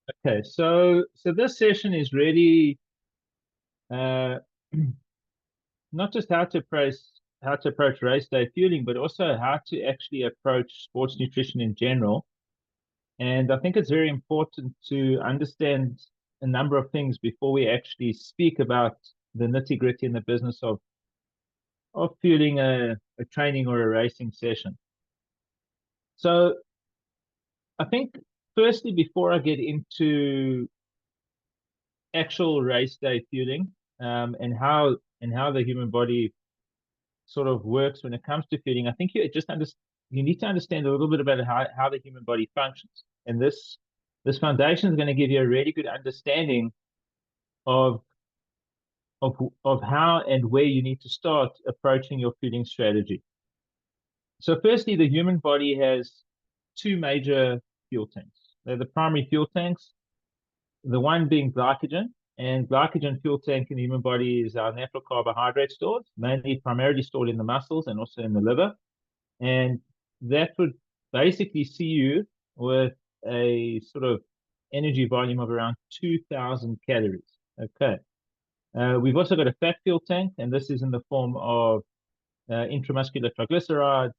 Okay, so this session is really uh, not just how to approach race day fueling, but also how to actually approach sports nutrition in general. And I think it's very important to understand a number of things before we actually speak about the nitty-gritty in the business of fueling a training or a racing session. So I think firstly, before I get into actual race day fueling, and how the human body sort of works when it comes to feeding, I think you need to understand a little bit about how the human body functions. And this foundation is going to give you a really good understanding of of how and where you need to start approaching your feeding strategy. So firstly, the human body has two major fuel tanks. They're the primary fuel tanks, the one being glycogen. And glycogen fuel tank in the human body is our natural carbohydrate stores, mainly primarily stored in the muscles and also in the liver. And that would basically see you with a sort of energy volume of around 2,000 calories. Okay. We've also got a fat fuel tank, and this is in the form of intramuscular triglycerides,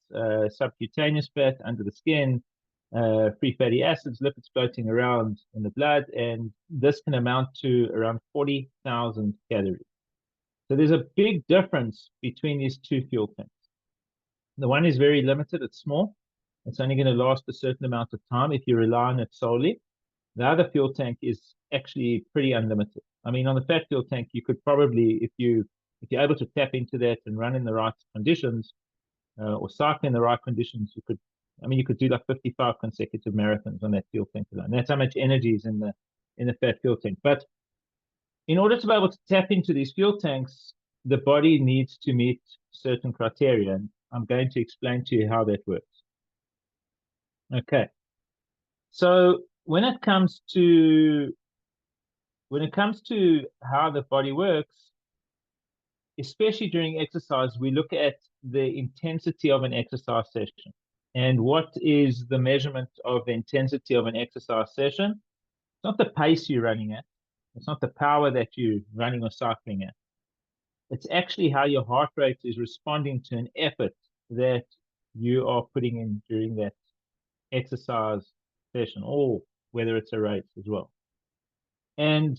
subcutaneous fat under the skin, free fatty acids, lipids floating around in the blood, and this can amount to around 40,000 calories. So there's a big difference between these two fuel tanks. The one is very limited, it's small. It's only going to last a certain amount of time if you rely on it solely. The other fuel tank is actually pretty unlimited. I mean, on the fat fuel tank, you could probably, if you're able to tap into that and run in the right conditions, or cycle in the right conditions, you could do like 55 consecutive marathons on that fuel tank alone. That's how much energy is in the fat fuel tank. But in order to be able to tap into these fuel tanks, the body needs to meet certain criteria. And I'm going to explain to you how that works. Okay. So when it comes to how the body works, especially during exercise, we look at the intensity of an exercise session. And what is the measurement of the intensity of an exercise session? It's not the pace you're running at. It's not the power that you're running or cycling at. It's actually how your heart rate is responding to an effort that you are putting in during that exercise session, or whether it's a race as well. And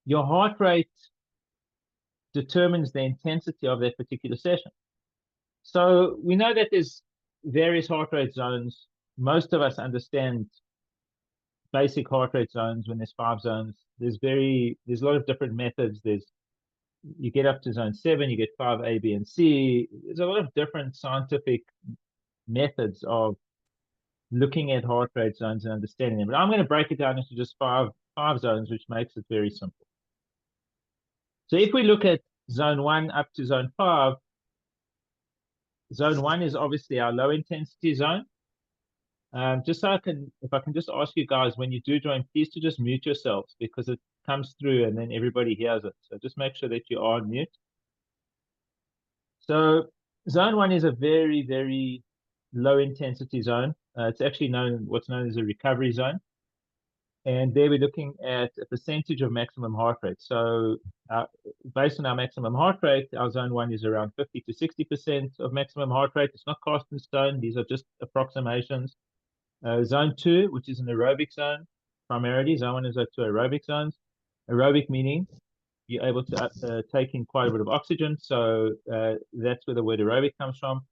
your heart rate determines the intensity of that particular session. So we know that there's various heart rate zones. Most of us understand basic heart rate zones when there's 5 zones. There's a lot of different methods. You get up to zone 7, you get 5 A, B, and C. There's a lot of different scientific methods of looking at heart rate zones and understanding them. But I'm going to break it down into just five zones, which makes it very simple. So if we look at zone 1 up to zone 5, zone 1 is obviously our low intensity zone. If I can just ask you guys, when you do join, please to just mute yourselves because it comes through and then everybody hears it. So just make sure that you are on mute. So zone 1 is a very, very low intensity zone. It's actually what's known as a recovery zone. And there we're looking at a percentage of maximum heart rate. So based on our maximum heart rate, our zone 1 is around 50 to 60% of maximum heart rate. It's not cast in stone. These are just approximations. Zone 2, which is an aerobic zone, primarily. Zone 1 and Zone 2 aerobic zones. Aerobic meaning you're able to take in quite a bit of oxygen. So that's where the word aerobic comes from.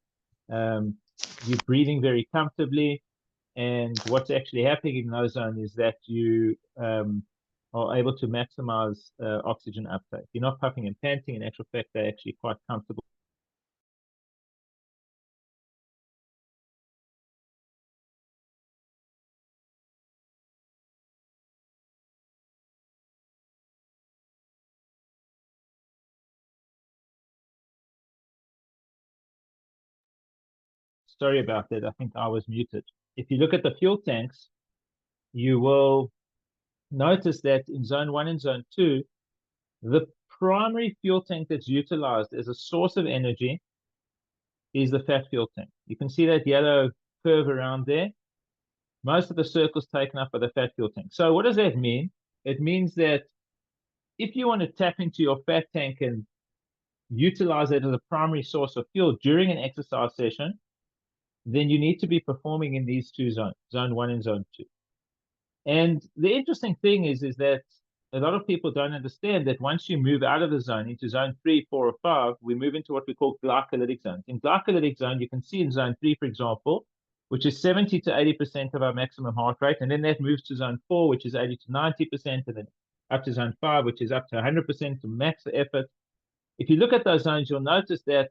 You're breathing very comfortably. And what's actually happening in those zones is that you are able to maximize oxygen uptake. You're not puffing and panting. In actual fact, they're actually quite comfortable. Sorry about that. I think I was muted. If you look at the fuel tanks, you will notice that in zone 1 and zone 2, the primary fuel tank that's utilized as a source of energy is the fat fuel tank. You can see that yellow curve around there. most of the circle's taken up by the fat fuel tank. So what does that mean? It means that if you want to tap into your fat tank and utilize it as a primary source of fuel during an exercise session, then you need to be performing in these two zones, zone 1 and zone 2. And the interesting thing is that a lot of people don't understand that once you move out of the zone into zone 3, 4, or 5, we move into what we call glycolytic zones. In glycolytic zone, you can see in zone 3, for example, which is 70 to 80% of our maximum heart rate. And then that moves to zone 4, which is 80 to 90%, and then up to zone 5, which is up to 100% to max the effort. If you look at those zones, you'll notice that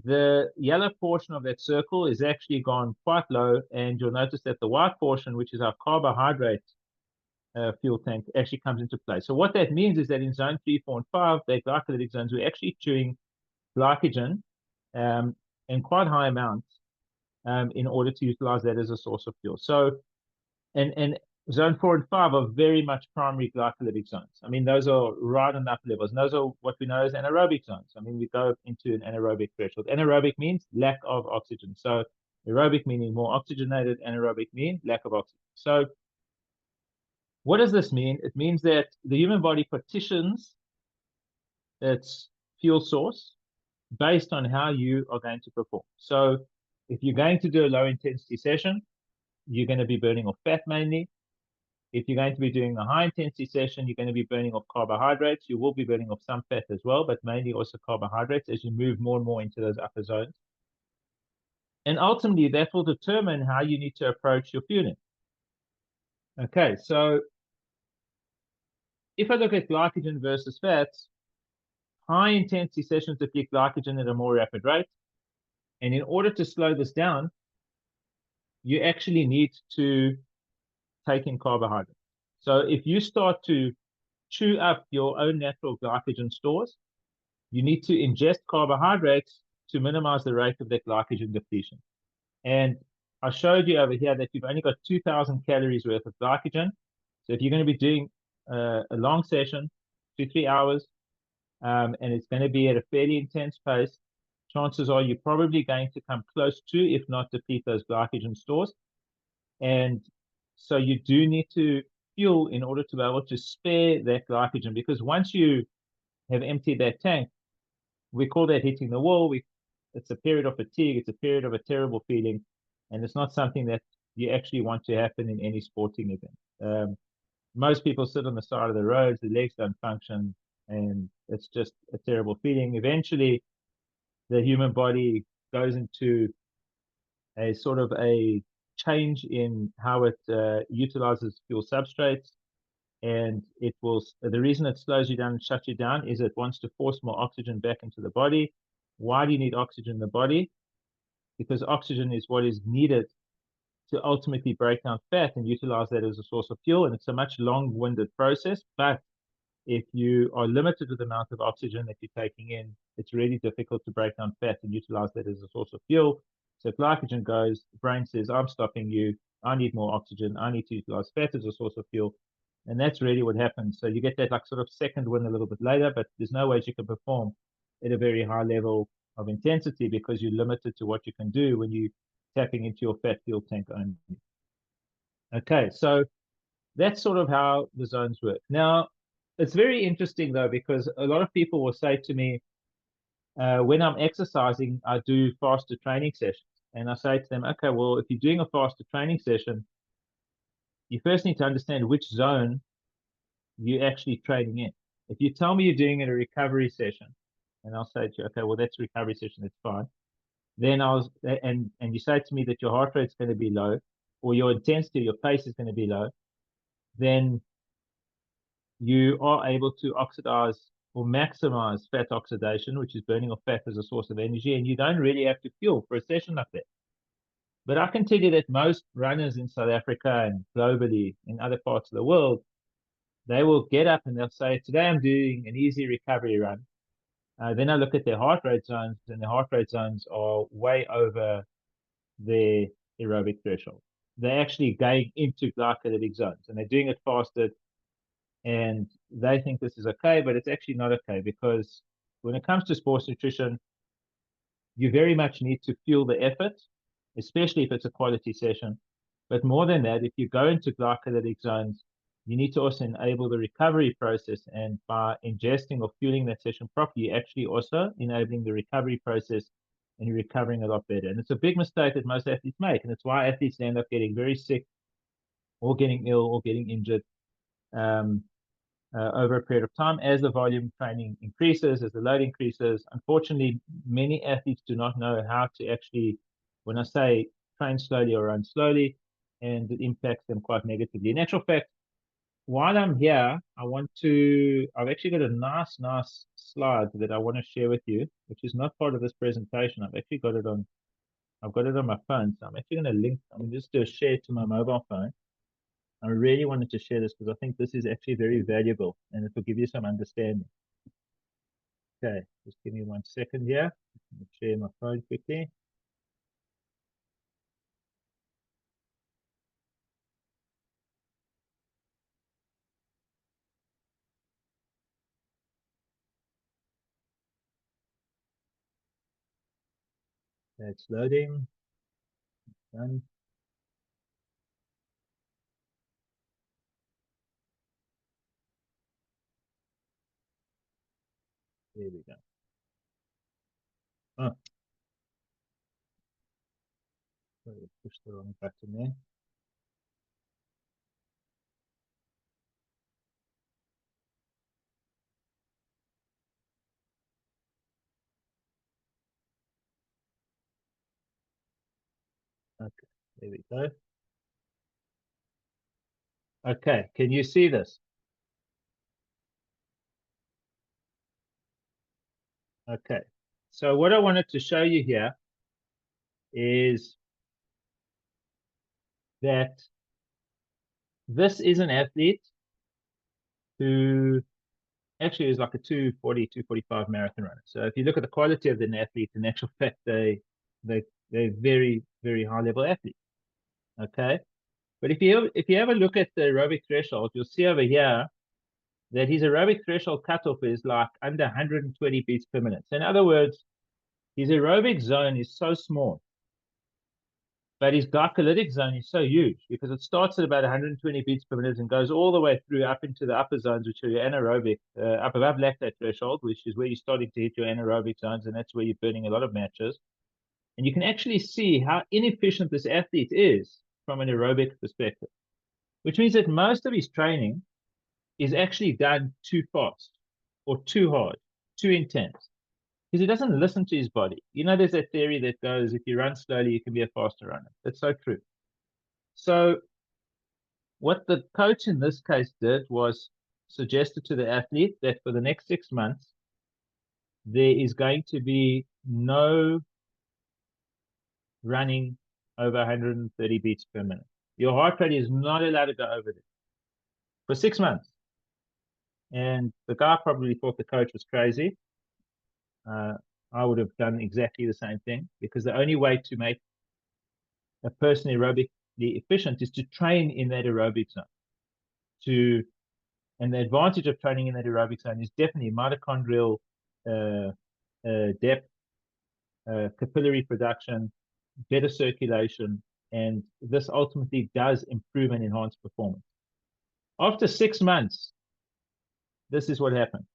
the yellow portion of that circle is actually gone quite low, and you'll notice that the white portion, which is our carbohydrate fuel tank, actually comes into play. So what that means is that in zone 3, 4, and 5, the glycolytic zones, we're actually chewing glycogen in quite high amounts in order to utilize that as a source of fuel. So, and zone 4 and 5 are very much primary glycolytic zones. I mean, those are right on upper levels. And those are what we know as anaerobic zones. I mean, we go into an anaerobic threshold. Anaerobic means lack of oxygen. So aerobic meaning more oxygenated, anaerobic means lack of oxygen. So what does this mean? It means that the human body partitions its fuel source based on how you are going to perform. So if you're going to do a low intensity session, you're going to be burning off fat mainly. If you're going to be doing a high intensity session, you're going to be burning off carbohydrates. You will be burning off some fat as well, but mainly also carbohydrates as you move more and more into those upper zones. And ultimately, that will determine how you need to approach your fueling. Okay, so if I look at glycogen versus fats, high intensity sessions deplete glycogen at a more rapid rate. And in order to slow this down, you actually need to take in carbohydrates. So if you start to chew up your own natural glycogen stores, you need to ingest carbohydrates to minimize the rate of that glycogen depletion. And I showed you over here that you've only got 2,000 calories worth of glycogen. So if you're going to be doing a long session, 2-3 hours, and it's going to be at a fairly intense pace, chances are you're probably going to come close to, if not deplete, those glycogen stores. And so you do need to fuel in order to be able to spare that glycogen, because once you have emptied that tank, we call that hitting the wall. It's a period of fatigue. It's a period of a terrible feeling. And it's not something that you actually want to happen in any sporting event. Most people sit on the side of the roads, the legs don't function, and it's just a terrible feeling. Eventually, the human body goes into a sort of a change in how it utilizes fuel substrates, and it will. The reason it slows you down and shuts you down is it wants to force more oxygen back into the body. Why do you need oxygen in the body? Because oxygen is what is needed to ultimately break down fat and utilize that as a source of fuel. And it's a much long-winded process, but if you are limited with the amount of oxygen that you're taking in, it's really difficult to break down fat and utilize that as a source of fuel. So if glycogen goes, the brain says, I'm stopping you. I need more oxygen. I need to utilize fat as a source of fuel. And that's really what happens. So you get that like sort of second win a little bit later, but there's no ways you can perform at a very high level of intensity because you're limited to what you can do when you tapping into your fat fuel tank only. Okay, so that's sort of how the zones work. Now, it's very interesting though, because a lot of people will say to me, when I'm exercising, I do faster training sessions. And I say to them, okay, well, if you're doing a faster training session, you first need to understand which zone you're actually training in. If you tell me you're doing it a recovery session, and I'll say to you, okay, well, that's a recovery session, that's fine. Then and you say to me that your heart rate's going to be low, or your intensity, your pace is going to be low, then you are able to oxidize or maximize fat oxidation, which is burning off fat as a source of energy, and you don't really have to fuel for a session like that. But I can tell you that most runners in South Africa and globally in other parts of the world, they will get up and they'll say, today I'm doing an easy recovery run. Then I look at their heart rate zones, and the heart rate zones are way over their aerobic threshold. They're actually going into glycolytic zones, and they're doing it faster, and they think this is okay, but it's actually not okay, because when it comes to sports nutrition, you very much need to fuel the effort, especially if it's a quality session. But more than that, if you go into glycolytic zones, you need to also enable the recovery process. And by ingesting or fueling that session properly, you're actually also enabling the recovery process and you're recovering a lot better. And it's a big mistake that most athletes make. And it's why athletes end up getting very sick or getting ill or getting injured um, over a period of time as the volume training increases, as the load increases. Unfortunately, many athletes do not know how to actually, when I say train slowly or run slowly, and it impacts them quite negatively. In actual fact, while I'm here, I've actually got a nice slide that I want to share with you, which is not part of this presentation. I've got it on my phone. So I'm actually going to I'm going to just do a share to my mobile phone. I really wanted to share this because I think this is actually very valuable and it will give you some understanding. Okay, just give me 1 second here. I'll share my phone quickly. Okay, it's loading. Done. There we go. Oh, sorry, I pushed the wrong button there. Okay, there we go. Okay, can you see this? Okay, so what I wanted to show you here is that this is an athlete who actually is like a 240, 245 marathon runner. So if you look at the quality of an athlete, in actual fact, they're very, very high level athletes. Okay. But if you have a look at the aerobic threshold, you'll see over here that his aerobic threshold cutoff is like under 120 beats per minute. So in other words, his aerobic zone is so small, but his glycolytic zone is so huge because it starts at about 120 beats per minute and goes all the way through up into the upper zones, which are your anaerobic, up above lactate threshold, which is where you're starting to hit your anaerobic zones, and that's where you're burning a lot of matches. And you can actually see how inefficient this athlete is from an aerobic perspective, which means that most of his training is actually done too fast or too hard, too intense, because he doesn't listen to his body. You know, there's that theory that goes, if you run slowly, you can be a faster runner. That's so true. So what the coach in this case did was suggested to the athlete that for the next 6 months, there is going to be no running over 130 beats per minute. Your heart rate is not allowed to go over this for 6 months. And the guy probably thought the coach was crazy. I would have done exactly the same thing because the only way to make a person aerobically efficient is to train in that aerobic zone. And the advantage of training in that aerobic zone is definitely mitochondrial depth, capillary production, better circulation, and this ultimately does improve and enhance performance. After 6 months, this is what happened.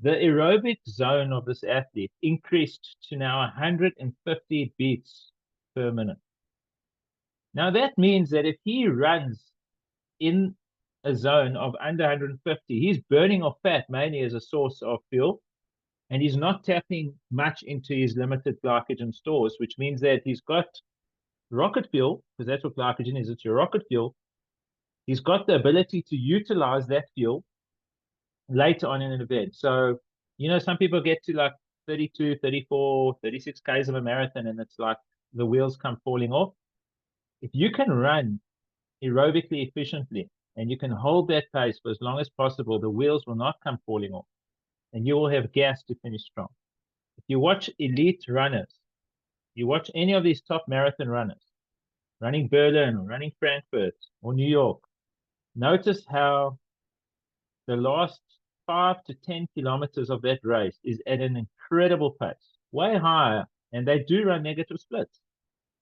The aerobic zone of this athlete increased to now 150 beats per minute. Now that means that if he runs in a zone of under 150, he's burning off fat mainly as a source of fuel, and he's not tapping much into his limited glycogen stores, which means that he's got rocket fuel, because that's what glycogen is, it's your rocket fuel. He's got the ability to utilize that fuel later on in an event. So, you know, some people get to like 32, 34, 36 Ks of a marathon, and it's like the wheels come falling off. If you can run aerobically efficiently and you can hold that pace for as long as possible, the wheels will not come falling off and you will have gas to finish strong. If you watch elite runners, you watch any of these top marathon runners, running Berlin or running Frankfurt or New York, notice how the last 5 to 10 kilometers of that race is at an incredible pace, way higher, and they do run negative splits.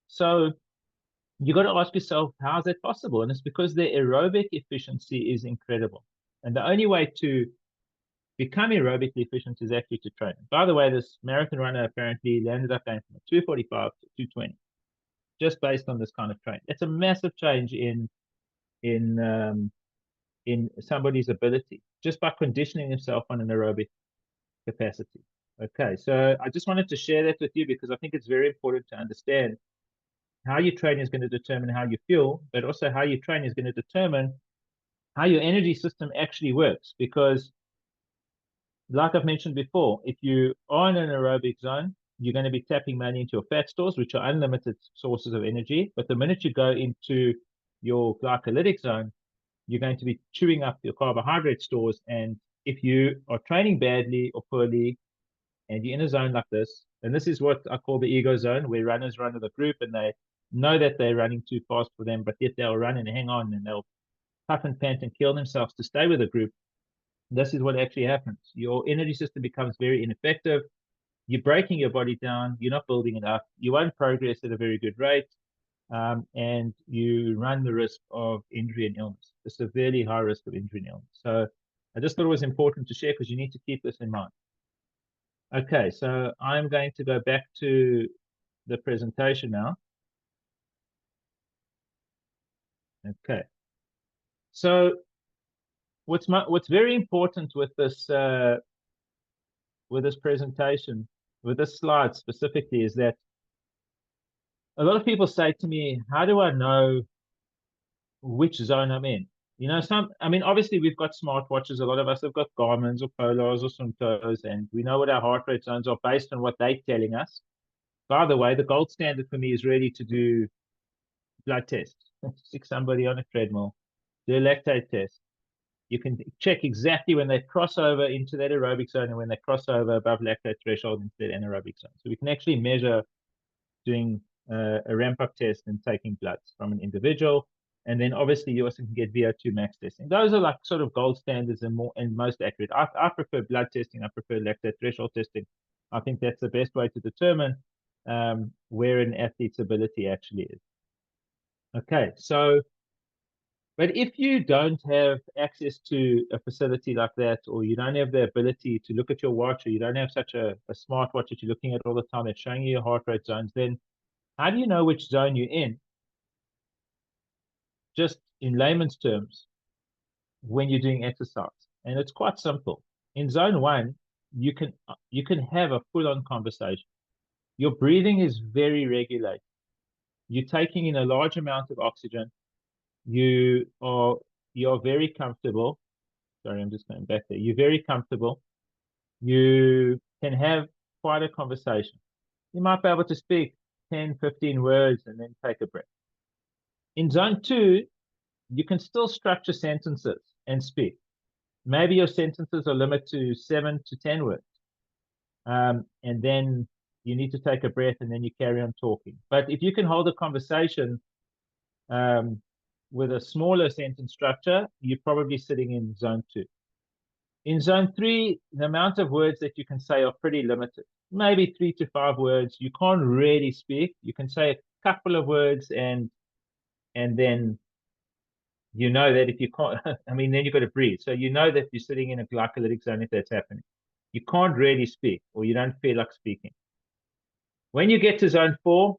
So You got to ask yourself, how is that possible? And it's because their aerobic efficiency is incredible. And the only way to become aerobically efficient is actually to train. By the way, this marathon runner apparently ended up going from 245 to 220 just based on this kind of training. It's a massive change in in somebody's ability just by conditioning himself on an aerobic capacity. Okay, so I just wanted to share that with you because I think it's very important to understand how you train is going to determine how you feel, but also how you train is going to determine how your energy system actually works. Because, like I've mentioned before, if you are in an aerobic zone, you're going to be tapping money into your fat stores, which are unlimited sources of energy. But the minute you go into your glycolytic zone, you're going to be chewing up your carbohydrate stores. And if you are training badly or poorly, and you're in a zone like this, and this is what I call the ego zone, where runners run with a group and they know that they're running too fast for them, but yet they'll run and hang on and they'll puff and pant and kill themselves to stay with a group. This is what actually happens. Your energy system becomes very ineffective. You're breaking your body down. You're not building it up. You won't progress at a very good rate. And you run the risk of injury and illness, a severely high risk of injury and illness. So I just thought it was important to share because you need to keep this in mind. Okay, so I'm going to go back to the presentation now. Okay. So what's very important with this presentation, with this slide specifically, is that a lot of people say to me, how do I know which zone I'm in? You know, I mean, obviously we've got smartwatches. A lot of us have got Garmin's or Polars or Suntos, and we know what our heart rate zones are based on what they're telling us. By the way, the gold standard for me is really to do blood tests. Stick somebody on a treadmill, do a lactate test. You can check exactly when they cross over into that aerobic zone and when they cross over above lactate threshold into that anaerobic zone. So we can actually measure doing a ramp-up test and taking bloods from an individual. And then obviously you also can get VO2 max testing. Those are like sort of gold standards and more and most accurate. I prefer blood testing. I prefer lactate threshold testing. I think that's the best way to determine where an athlete's ability actually is. Okay, so but if you don't have access to a facility like that, or you don't have the ability to look at your watch, or you don't have such a smart watch that you're looking at all the time that's showing you your heart rate zones, then how do you know which zone you're in? Just in layman's terms, when you're doing exercise. And it's quite simple. In zone one, you can have a full-on conversation. Your breathing is very regulated. You're taking in a large amount of oxygen. You're very comfortable. Sorry, I'm just going back there. You're very comfortable. You can have quite a conversation. You might be able to speak 10, 15 words and then take a breath. In zone two, you can still structure sentences and speak. Maybe your sentences are limited to 7 to 10 words. And then you need to take a breath and then you carry on talking. But if you can hold a conversation with a smaller sentence structure, you're probably sitting in zone two. In zone three, the amount of words that you can say are pretty limited. Maybe 3 to 5 words. You can't really speak. You can say a couple of words and then you know that if you can't, I mean, then you've got to breathe. So you know that you're sitting in a glycolytic zone if that's happening. You can't really speak or you don't feel like speaking. When you get to zone 4,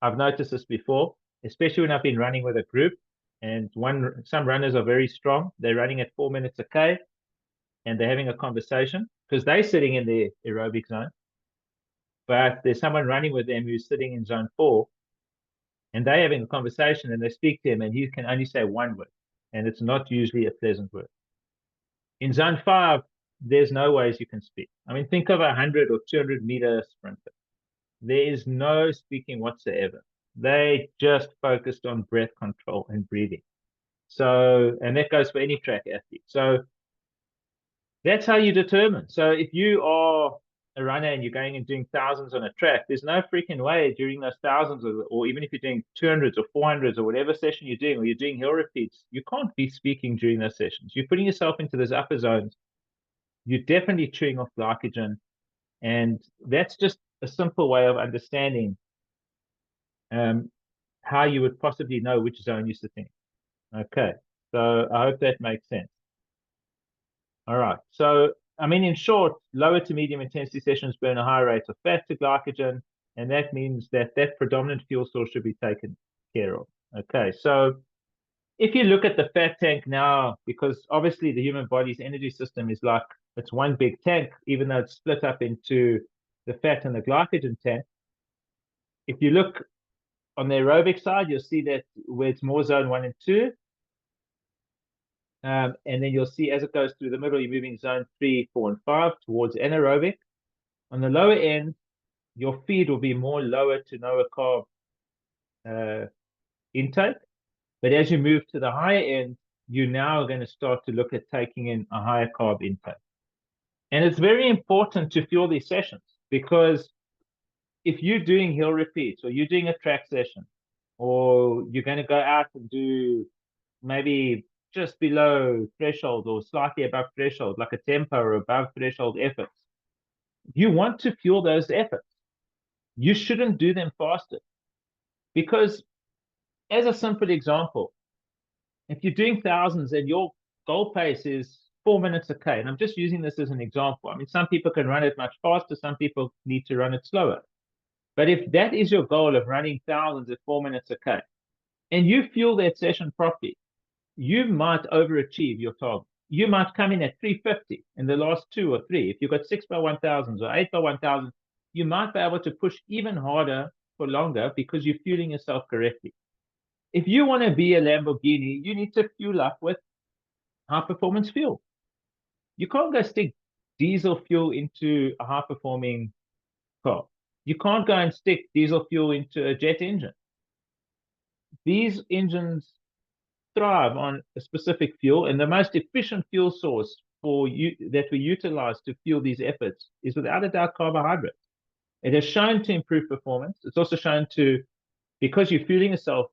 I've noticed this before, especially when I've been running with a group and some runners are very strong. They're running at 4 minutes a K and they're having a conversation because they're sitting in the aerobic zone. But there's someone running with them who's sitting in zone 4 and they're having a conversation and they speak to him and he can only say one word and it's not usually a pleasant word. In zone 5, there's no ways you can speak. I mean, think of a 100 or 200 meter sprinter. There is no speaking whatsoever. They just focused on breath control and breathing. So, and that goes for any track athlete. So that's how you determine. So if you are a runner and you're going and doing thousands on a track, there's no freaking way during those thousands or even if you're doing 200s or 400s or whatever session you're doing, or you're doing hill repeats, you can't be speaking during those sessions. You're putting yourself into those upper zones. You're definitely chewing off glycogen. And that's just a simple way of understanding how you would possibly know which zone you're sitting in. Okay, so I hope that makes sense. All right. So, I mean, in short, lower to medium intensity sessions burn a higher rate of fat to glycogen, and that means that that predominant fuel source should be taken care of. Okay. So, if you look at the fat tank now, because obviously the human body's energy system is like it's one big tank, even though it's split up into the fat and the glycogen tank. If you look on the aerobic side, you'll see that where it's more zone 1 and 2. And then you'll see as it goes through the middle, you're moving zone 3, 4, and 5 towards anaerobic. On the lower end, your feed will be more lower to no carb intake. But as you move to the higher end, you now are going to start to look at taking in a higher carb intake. And it's very important to fuel these sessions, because if you're doing hill repeats or you're doing a track session, or you're going to go out and do maybe just below threshold or slightly above threshold, like a tempo or above threshold efforts, you want to fuel those efforts. You shouldn't do them faster, because as a simple example, if you're doing thousands and your goal pace is 4 minutes a K, and I'm just using this as an example. I mean, some people can run it much faster, some people need to run it slower. But if that is your goal of running thousands at 4 minutes a K, and you fuel that session properly, you might overachieve your target. You might come in at 350 in the last 2 or 3. If you've got 6 by 1000s or 8 by 1000, you might be able to push even harder for longer because you're fueling yourself correctly. If you want to be a Lamborghini, you need to fuel up with high performance fuel. You can't go stick diesel fuel into a high performing car. You can't go and stick diesel fuel into a jet engine. These engines thrive on a specific fuel, and the most efficient fuel source for you that we utilize to fuel these efforts is without a doubt carbohydrate. It has shown to improve performance. It's also shown to, because you're fueling yourself,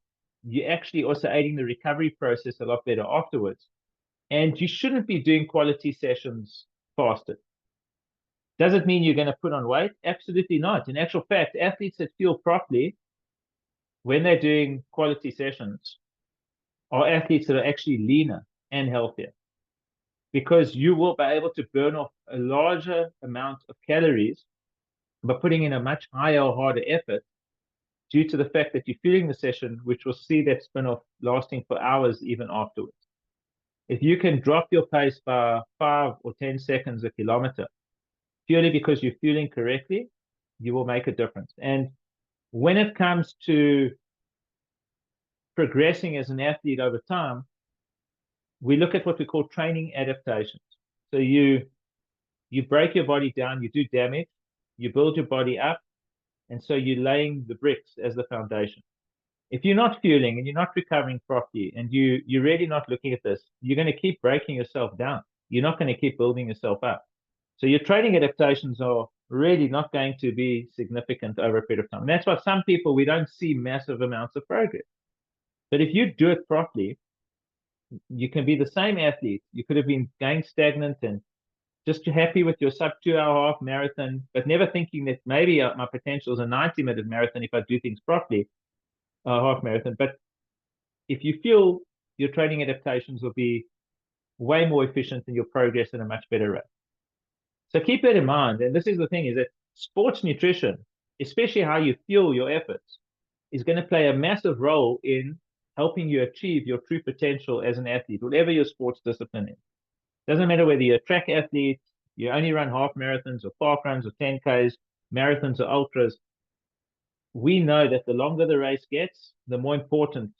you're actually also aiding the recovery process a lot better afterwards. And you shouldn't be doing quality sessions fasted. Does it mean you're going to put on weight? Absolutely not. In actual fact, athletes that fuel properly when they're doing quality sessions are athletes that are actually leaner and healthier, because you will be able to burn off a larger amount of calories by putting in a much higher or harder effort, due to the fact that you're fueling the session, which will see that spin off lasting for hours even afterwards. If you can drop your pace by 5 or 10 seconds a kilometer, purely because you're fueling correctly, you will make a difference. And when it comes to progressing as an athlete over time, we look at what we call training adaptations. So you break your body down, you do damage, you build your body up, and so you're laying the bricks as the foundation. If you're not fueling and you're not recovering properly, and you're really not looking at this, you're going to keep breaking yourself down. You're not going to keep building yourself up. So your training adaptations are really not going to be significant over a period of time. And that's why some people, we don't see massive amounts of progress. But if you do it properly, you can be the same athlete. You could have been going stagnant and just happy with your sub 2-hour half marathon, but never thinking that maybe my potential is a 90-minute marathon if I do things properly, half marathon. But if you feel your training adaptations will be way more efficient and you'll progress at a much better rate. So keep that in mind. And this is the thing, is that sports nutrition, especially how you fuel your efforts, is going to play a massive role in helping you achieve your true potential as an athlete, whatever your sports discipline is. Doesn't matter whether you're a track athlete, you only run half marathons or park runs or 10Ks, marathons or ultras. We know that the longer the race gets, the more important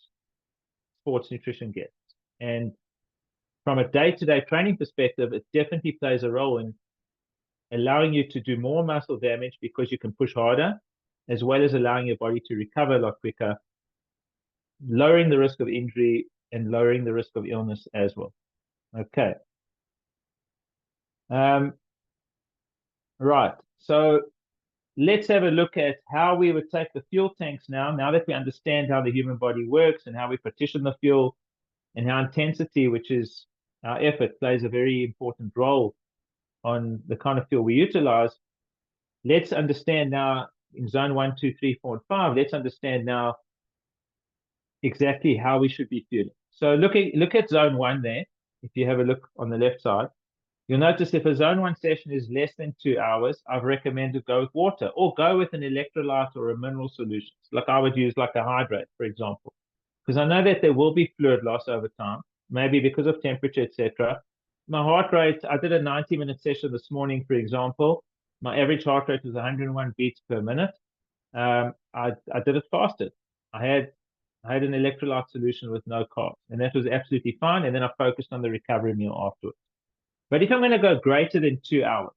sports nutrition gets. And from a day-to-day training perspective, it definitely plays a role in allowing you to do more muscle damage because you can push harder, as well as allowing your body to recover a lot quicker, lowering the risk of injury and lowering the risk of illness as well. Okay. Right. So let's have a look at how we would take the fuel tanks now that we understand how the human body works and how we partition the fuel, and how intensity, which is our effort, plays a very important role on the kind of fuel we utilize. Let's understand now in zone 1, 2, 3, 4, and 5, let's understand now exactly how we should be fueling. So look at zone one there. If you have a look on the left side, you'll notice if a zone one session is less than 2 hours, I've recommended go with water or go with an electrolyte or a mineral solution. Like I would use like a hydrate, for example, because I know that there will be fluid loss over time, maybe because of temperature, etc. My heart rate, I did a 90-minute session this morning, for example. My average heart rate was 101 beats per minute. I did it fasted. I had I had an electrolyte solution with no carbs, and that was absolutely fine. And then I focused on the recovery meal afterwards. But if I'm going to go greater than 2 hours,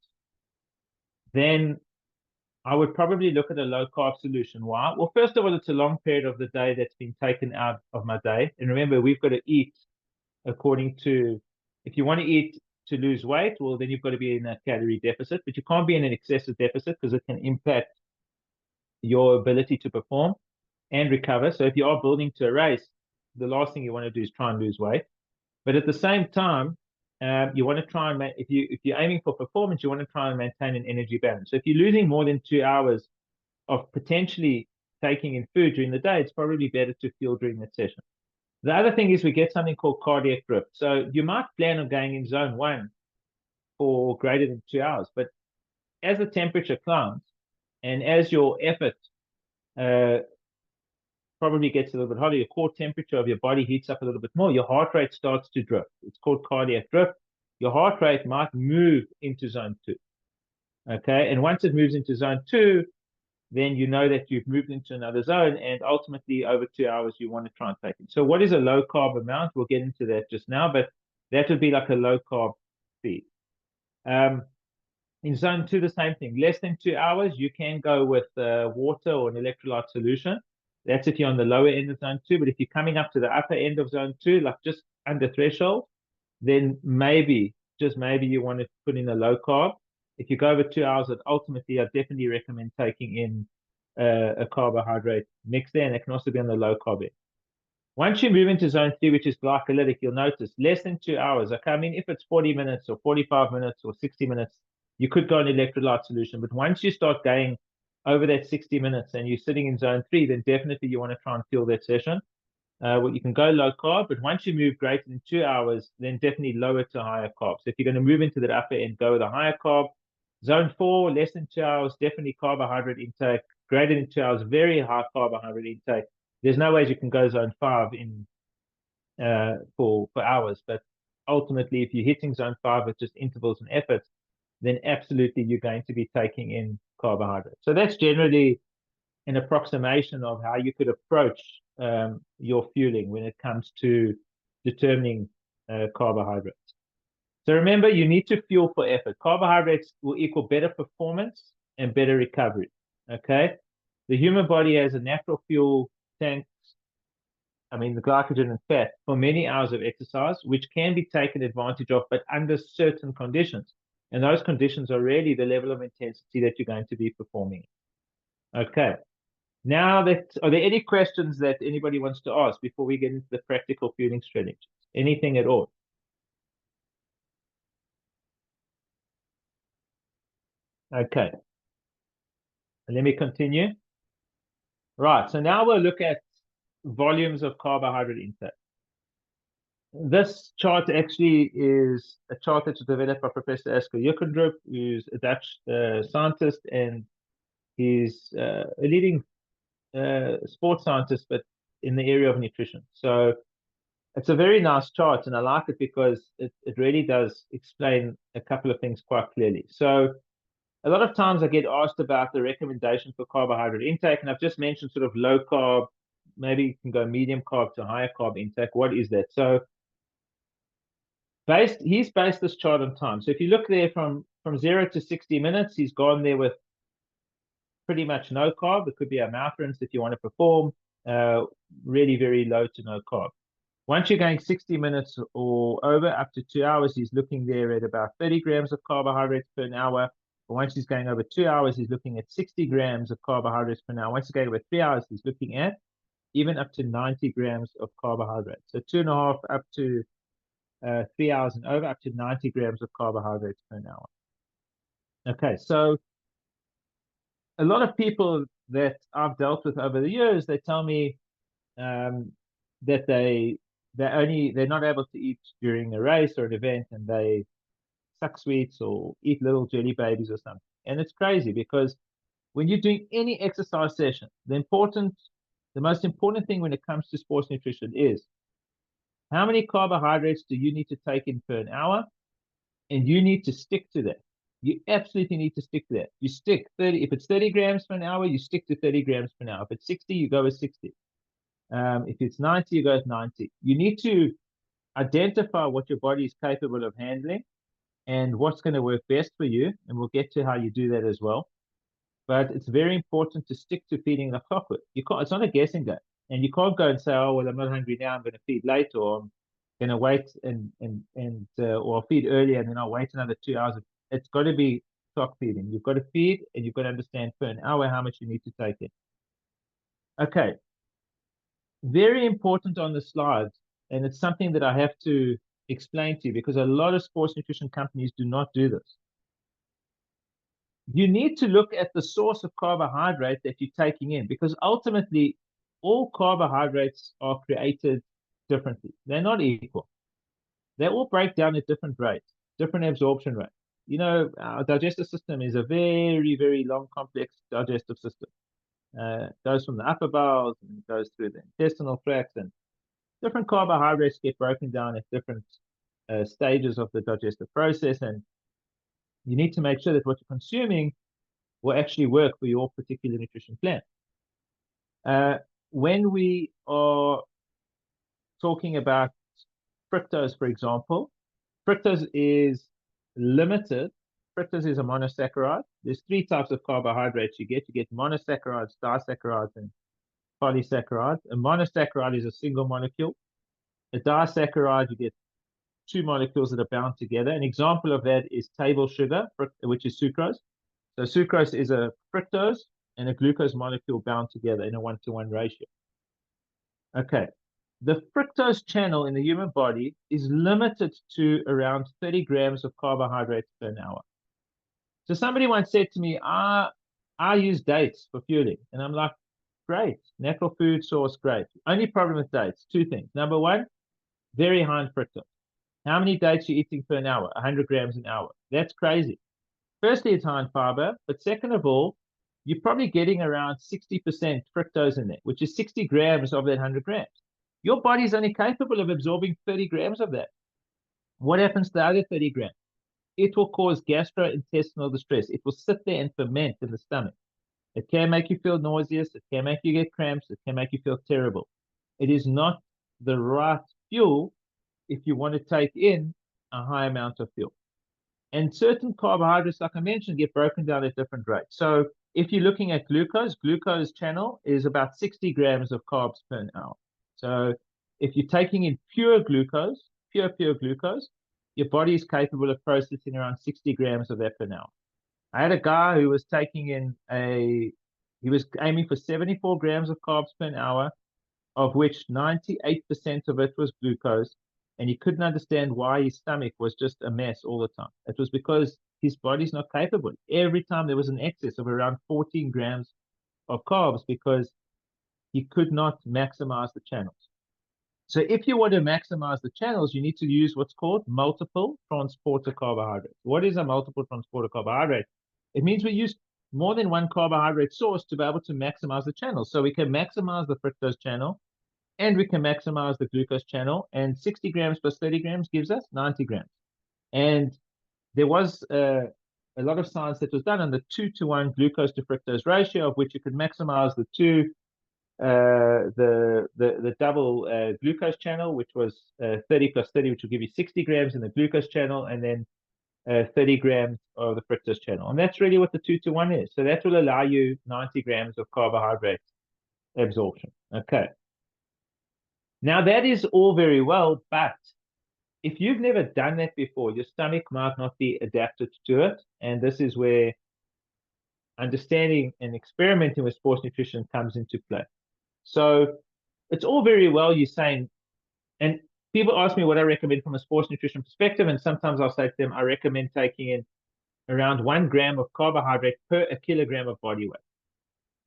then I would probably look at a low carb solution. Why? Well, first of all, it's a long period of the day that's been taken out of my day. And remember, we've got to eat according to, if you want to eat to lose weight, well, then you've got to be in a calorie deficit, but you can't be in an excessive deficit because it can impact your ability to perform and recover. So if you are building to a race, the last thing you want to do is try and lose weight. But at the same time, you want to try and if you're aiming for performance, you want to try and maintain an energy balance. So if you're losing more than 2 hours of potentially taking in food during the day, it's probably better to fuel during that session. The other thing is we get something called cardiac drift. So you might plan on going in zone one for greater than 2 hours, but as the temperature climbs and as your effort uh, probably gets a little bit hotter, your core temperature of your body heats up a little bit more, your heart rate starts to drift. It's called cardiac drift. Your heart rate might move into zone two. Okay. And once it moves into zone two, then you know that you've moved into another zone. And ultimately, over 2 hours, you want to try and take it. So, what is a low carb amount? We'll get into that just now, but that would be like a low carb feed. In zone two, the same thing. Less than 2 hours, you can go with water or an electrolyte solution. That's if you're on the lower end of zone two. But if you're coming up to the upper end of zone two, like just under threshold, then maybe, just maybe you want to put in a low carb. If you go over 2 hours, ultimately, I definitely recommend taking in a carbohydrate mix there, and it can also be on the low carb end. Once you move into zone three, which is glycolytic, you'll notice less than 2 hours. Okay, I mean, if it's 40 minutes or 45 minutes or 60 minutes, you could go an electrolyte solution. But once you start going over that 60 minutes and you're sitting in zone three, then definitely you want to try and fuel that session. Well, you can go low carb, but once you move greater than 2 hours, then definitely lower to higher carb. So if you're going to move into that upper end, go with a higher carb. Zone four, less than 2 hours, definitely carbohydrate intake. Greater than 2 hours, very high carbohydrate intake. There's no ways you can go zone five in for hours, but ultimately, if you're hitting zone five with just intervals and efforts, then absolutely you're going to be taking in carbohydrates. So that's generally an approximation of how you could approach your fueling when it comes to determining carbohydrates. So remember, you need to fuel for effort. Carbohydrates will equal better performance and better recovery. Okay. The human body has a natural fuel tank, I mean, the glycogen and fat for many hours of exercise, which can be taken advantage of, but under certain conditions. And those conditions are really the level of intensity that you're going to be performing. Okay. Now are there any questions that anybody wants to ask before we get into the practical fueling strategies? Anything at all? Okay. Let me continue. Right. So now we'll look at volumes of carbohydrate intake. This chart actually is a chart that's developed by Professor Asker Jukendrup, who's a Dutch scientist, and he's a leading sports scientist, but in the area of nutrition. So it's a very nice chart, and I like it because it really does explain a couple of things quite clearly. So a lot of times I get asked about the recommendation for carbohydrate intake, and I've just mentioned sort of low carb, maybe you can go medium carb to higher carb intake. What is that? So he's based this chart on time. So if you look there from 0 to 60 minutes, he's gone there with pretty much no carb. It could be a mouth rinse if you want to perform, really very low to no carb. Once you're going 60 minutes or over, up to 2 hours, he's looking there at about 30 grams of carbohydrates per hour. But once he's going over 2 hours, he's looking at 60 grams of carbohydrates per hour. Once he's going over 3 hours, he's looking at even up to 90 grams of carbohydrates. So 2.5 up to 3 hours and over, up to 90 grams of carbohydrates per hour. Okay, so a lot of people that I've dealt with over the years, they tell me, that they're not able to eat during a race or an event, and they suck sweets or eat little jelly babies or something. And it's crazy because when you're doing any exercise session, the most important thing when it comes to sports nutrition is how many carbohydrates do you need to take in per an hour, and you need to stick to that. You absolutely need to stick to that. You stick 30. If it's 30 grams per an hour, you stick to 30 grams per hour. If it's 60, you go with 60. If it's 90, you go with 90. You need to identify what your body is capable of handling and what's going to work best for you. And we'll get to how you do that as well. But it's very important to stick to feeding the clockwork. It's not a guessing game. And you can't go and say, oh, well, I'm not hungry now, I'm going to feed late, or I'm going to wait or feed earlier and then I'll wait another 2 hours. It's got to be clock feeding. You've got to feed and you've got to understand per an hour how much you need to take in. Okay. Very important on the slides, and it's something that I have to explain to you because a lot of sports nutrition companies do not do this. You need to look at the source of carbohydrate that you're taking in, because ultimately all carbohydrates are created differently. They're not equal. They all break down at different rates, different absorption rates. You know, our digestive system is a very, very long, complex digestive system. Goes from the upper bowels and goes through the intestinal tract, and different carbohydrates get broken down at different stages of the digestive process. And you need to make sure that what you're consuming will actually work for your particular nutrition plan. When we are talking about fructose, for example, fructose is limited. Fructose is a monosaccharide. There's 3 types of carbohydrates you get. You get monosaccharides, disaccharides, and polysaccharides. A monosaccharide is a single molecule. A disaccharide, you get 2 molecules that are bound together. An example of that is table sugar, which is sucrose. So sucrose is a fructose and a glucose molecule bound together in a 1-to-1 ratio. Okay. The fructose channel in the human body is limited to around 30 grams of carbohydrates per hour. So somebody once said to me, I use dates for fueling. And I'm like, great. Natural food source, great. Only problem with dates, 2 things. Number 1, very high in fructose. How many dates are you eating per hour? 100 grams an hour. That's crazy. Firstly, it's high in fiber. But second of all, you're probably getting around 60% fructose in there, which is 60 grams of that 100 grams. Your body's only capable of absorbing 30 grams of that. What happens to the other 30 grams? It will cause gastrointestinal distress. It will sit there and ferment in the stomach. It can make you feel nauseous. It can make you get cramps. It can make you feel terrible. It is not the right fuel if you want to take in a high amount of fuel. And certain carbohydrates, like I mentioned, get broken down at different rates. So if you're looking at glucose channel is about 60 grams of carbs per hour. So if you're taking in pure glucose, pure glucose, your body is capable of processing around 60 grams of that per hour. I had a guy who was taking in he was aiming for 74 grams of carbs per hour, of which 98% of it was glucose. And he couldn't understand why his stomach was just a mess all the time. It was because his body's not capable. Every time there was an excess of around 14 grams of carbs because he could not maximize the channels. So if you want to maximize the channels, you need to use what's called multiple transporter carbohydrates. What is a multiple transporter carbohydrate? It means we use more than one carbohydrate source to be able to maximize the channels. So we can maximize the fructose channel, and we can maximize the glucose channel, and 60 grams plus 30 grams gives us 90 grams. And there was a lot of science that was done on the 2-to-1 glucose to fructose ratio, of which you could maximize the double glucose channel, which was 30 plus 30, which will give you 60 grams in the glucose channel, and then 30 grams of the fructose channel. And that's really what the 2-to-1 is. So that will allow you 90 grams of carbohydrate absorption. Okay. Now, that is all very well, but if you've never done that before, your stomach might not be adapted to it. And this is where understanding and experimenting with sports nutrition comes into play. So it's all very well you're saying, and people ask me what I recommend from a sports nutrition perspective, and sometimes I'll say to them, I recommend taking in around 1 gram of carbohydrate per a kilogram of body weight.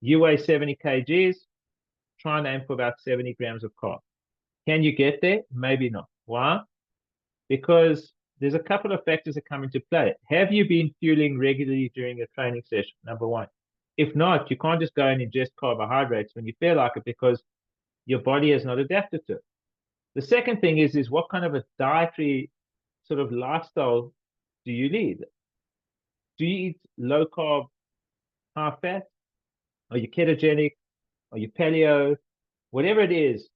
You weigh 70 kgs, try and aim for about 70 grams of carb. Can you get there? Maybe not. Why? Because there's a couple of factors that come into play. Have you been fueling regularly during a training session? Number one. If not, you can't just go and ingest carbohydrates when you feel like it because your body has not adapted to it. The second thing is what kind of a dietary sort of lifestyle do you lead? Do you eat low carb, high fat? Are you ketogenic? Are you paleo? Whatever it is,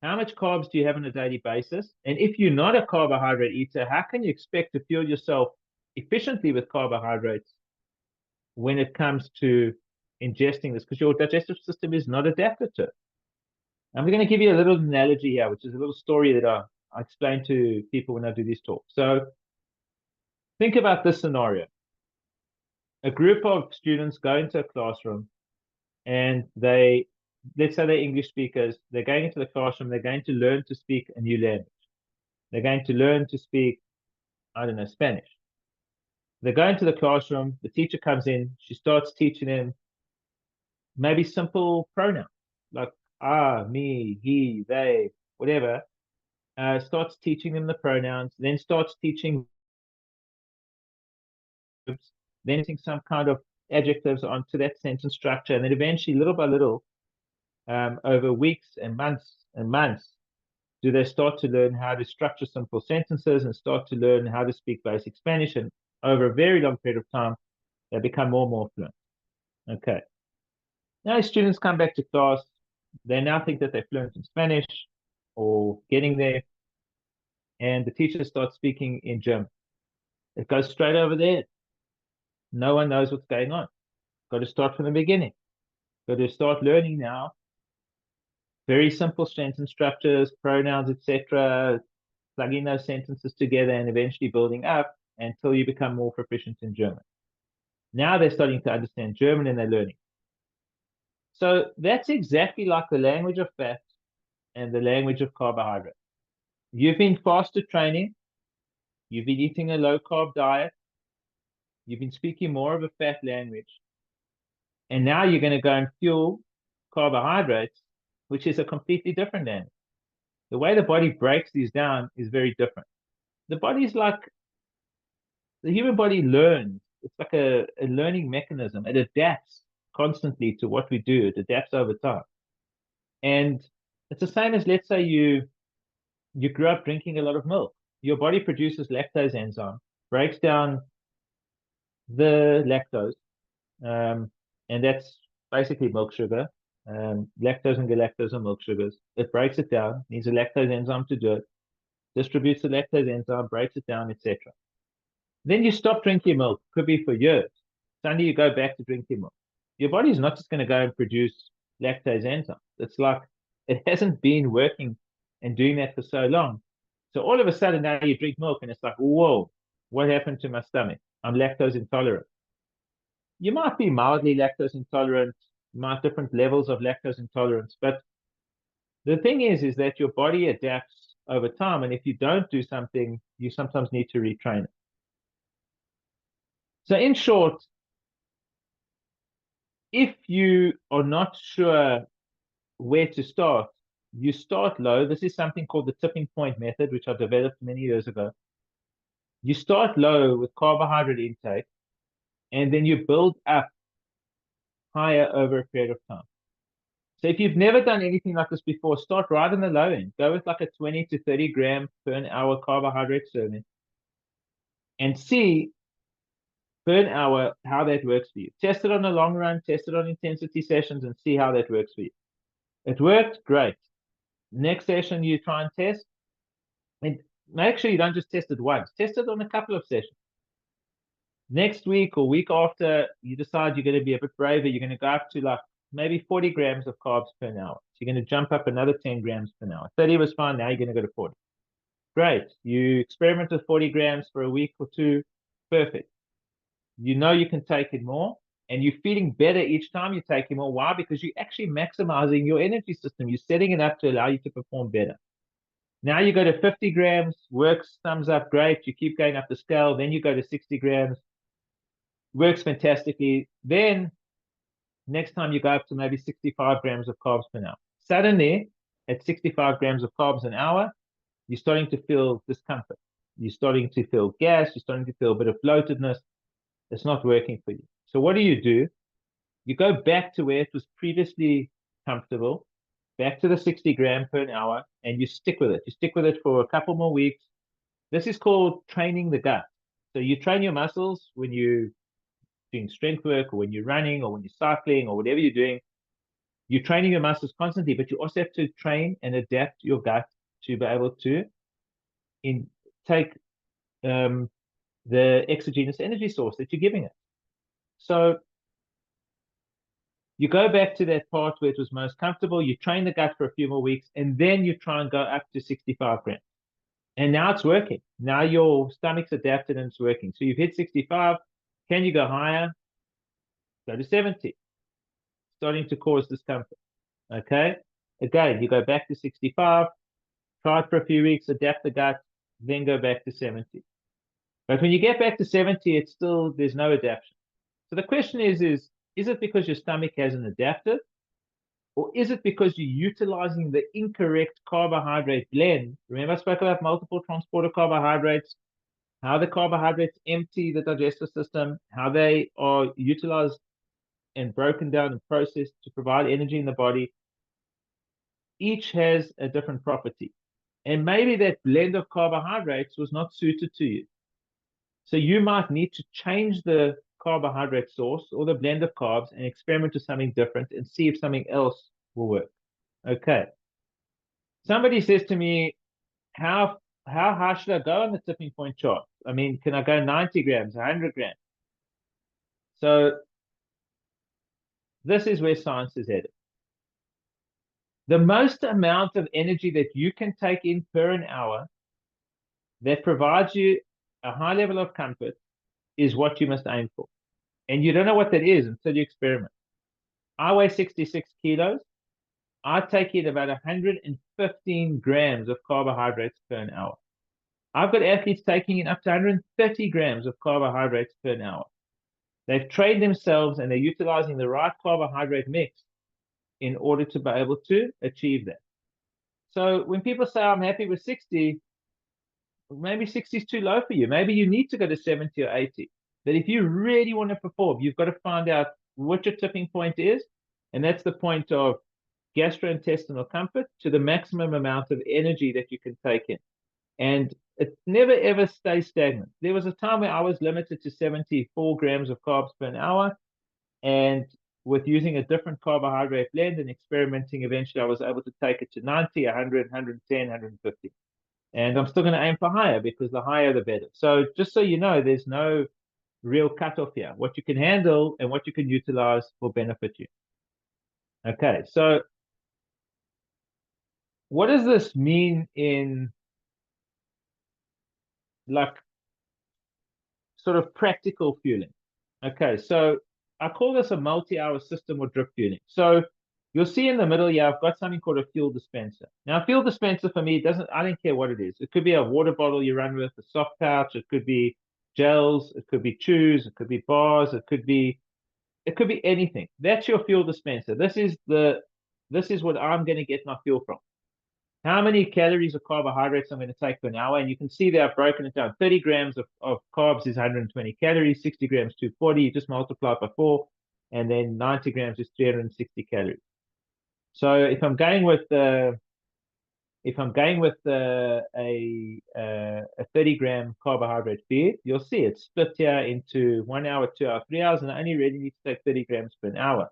how much carbs do you have on a daily basis? And if you're not a carbohydrate eater, how can you expect to fuel yourself efficiently with carbohydrates when it comes to ingesting this? Because your digestive system is not adapted to it. I'm going to give you a little analogy here, which is a little story that I explain to people when I do these talks. So think about this scenario. A group of students go into a classroom and let's say they're English speakers, they're going into the classroom, they're going to learn to speak a new language. They're going to learn to speak, I don't know, Spanish. They go into the classroom, the teacher comes in, she starts teaching them maybe simple pronouns like me, he, they, whatever. Starts teaching them the pronouns, then starts teaching then some kind of adjectives onto that sentence structure, and then eventually, little by little, over weeks and months, do they start to learn how to structure simple sentences and start to learn how to speak basic Spanish. And over a very long period of time, they become more and more fluent. Okay. Now students come back to class. They now think that they're fluent in Spanish or getting there. And the teacher starts speaking in German. It goes straight over there. No one knows what's going on. Got to start from the beginning. Got to start learning now. Very simple sentence structures, pronouns, etc. Plugging those sentences together and eventually building up until you become more proficient in German. Now they're starting to understand German and they're learning. So that's exactly like the language of fat and the language of carbohydrate. You've been fasted training. You've been eating a low carb diet. You've been speaking more of a fat language. And now you're going to go and fuel carbohydrates, which is a completely different language. The way the body breaks these down is very different. The human body learns. It's like a learning mechanism. It adapts constantly to what we do. It adapts over time. And it's the same as, let's say you grew up drinking a lot of milk. Your body produces lactase enzyme, breaks down the lactose, and that's basically milk sugar. Lactose and galactose are milk sugars. It breaks it down, needs a lactase enzyme to do it, distributes the lactase enzyme, breaks it down, etc. Then you stop drinking milk, could be for years. Suddenly you go back to drinking milk. Your body's not just going to go and produce lactase enzyme. It's like it hasn't been working and doing that for so long. So all of a sudden now you drink milk and it's like, whoa, what happened to my stomach? I'm lactose intolerant. You might be mildly lactose intolerant, might different levels of lactose intolerance, but the thing is that your body adapts over time, and if you don't do something, you sometimes need to retrain it. So in short, if you are not sure where to start, you start low. This is something called the tipping point method, which I developed many years ago. You start low with carbohydrate intake, and then you build up higher over a period of time. So if you've never done anything like this before, start right on the low end. Go with like a 20 to 30 gram per an hour carbohydrate serving and see per an hour how that works for you. Test it on a long run, test it on intensity sessions and see how that works for you. It worked, great. Next session you try and test, and make sure you don't just test it once. Test it on a couple of sessions. Next week or week after, you decide you're going to be a bit braver. You're going to go up to like maybe 40 grams of carbs per hour. So you're going to jump up another 10 grams per hour. 30 was fine. Now you're going to go to 40. Great. You experiment with 40 grams for a week or two. Perfect. You know you can take it more, and you're feeling better each time you take it more. Why? Because you're actually maximizing your energy system. You're setting it up to allow you to perform better. Now you go to 50 grams, works, thumbs up, great. You keep going up the scale. Then you go to 60 grams, works fantastically. Then next time you go up to maybe 65 grams of carbs per hour. Suddenly, at 65 grams of carbs an hour, you're starting to feel discomfort. You're starting to feel gas. You're starting to feel a bit of bloatedness. It's not working for you. So what do? You go back to where it was previously comfortable, back to the 60 gram per hour, and you stick with it. You stick with it for a couple more weeks. This is called training the gut. So you train your muscles when you're doing strength work or when you're running or when you're cycling or whatever you're doing. You're training your muscles constantly, but you also have to train and adapt your gut to be able to take the exogenous energy source that you're giving it. So you go back to that part where it was most comfortable, you train the gut for a few more weeks, and then you try and go up to 65 grams. And now it's working. Now your stomach's adapted and it's working. So you've hit 65. Can you go higher? Go to 70. Starting to cause discomfort. Okay. Again, you go back to 65, try it for a few weeks, adapt the gut, then go back to 70. But when you get back to 70, it's still, there's no adaptation. So the question is it because your stomach hasn't adapted? Or is it because you're utilizing the incorrect carbohydrate blend? Remember, I spoke about multiple transporter carbohydrates, how the carbohydrates empty the digestive system, how they are utilized and broken down and processed to provide energy in the body. Each has a different property. And maybe that blend of carbohydrates was not suited to you. So you might need to change the carbohydrate source or the blend of carbs and experiment with something different and see if something else will work. Okay. Somebody says to me, how high should I go on the tipping point chart? I mean, can I go 90 grams, 100 grams? So this is where science is headed. The most amount of energy that you can take in per an hour that provides you a high level of comfort is what you must aim for. And you don't know what that is until you experiment. I weigh 66 kilos. I take in about 115 grams of carbohydrates per an hour. I've got athletes taking in up to 130 grams of carbohydrates per an hour. They've trained themselves and they're utilizing the right carbohydrate mix in order to be able to achieve that. So when people say, I'm happy with 60, maybe 60 is too low for you. Maybe you need to go to 70 or 80. But if you really want to perform, you've got to find out what your tipping point is. And that's the point of gastrointestinal comfort to the maximum amount of energy that you can take in. And it never, ever stays stagnant. There was a time where I was limited to 74 grams of carbs per an hour. And with using a different carbohydrate blend and experimenting, eventually I was able to take it to 90, 100, 110, 150. And I'm still going to aim for higher because the higher, the better. So just so you know, there's no real cutoff here. What you can handle and what you can utilize will benefit you. Okay, so what does this mean in like sort of practical fueling? Okay, so I call this a multi-hour system or drip fueling. So you'll see in the middle here, I've got something called a fuel dispenser. Now, a fuel dispenser for me I don't care what it is. It could be a water bottle you run with, a soft pouch, it could be gels, it could be chews, it could be bars, it could be anything. That's your fuel dispenser. This is what I'm going to get my fuel from. How many calories of carbohydrates I'm going to take per an hour? And you can see that I've broken it down. 30 grams of carbs is 120 calories, 60 grams, 240. You just multiply it by 4, and then 90 grams is 360 calories. So if I'm going with a 30-gram carbohydrate feed, you'll see it's split here into 1 hour, 2 hours, 3 hours, and I only really need to take 30 grams per an hour.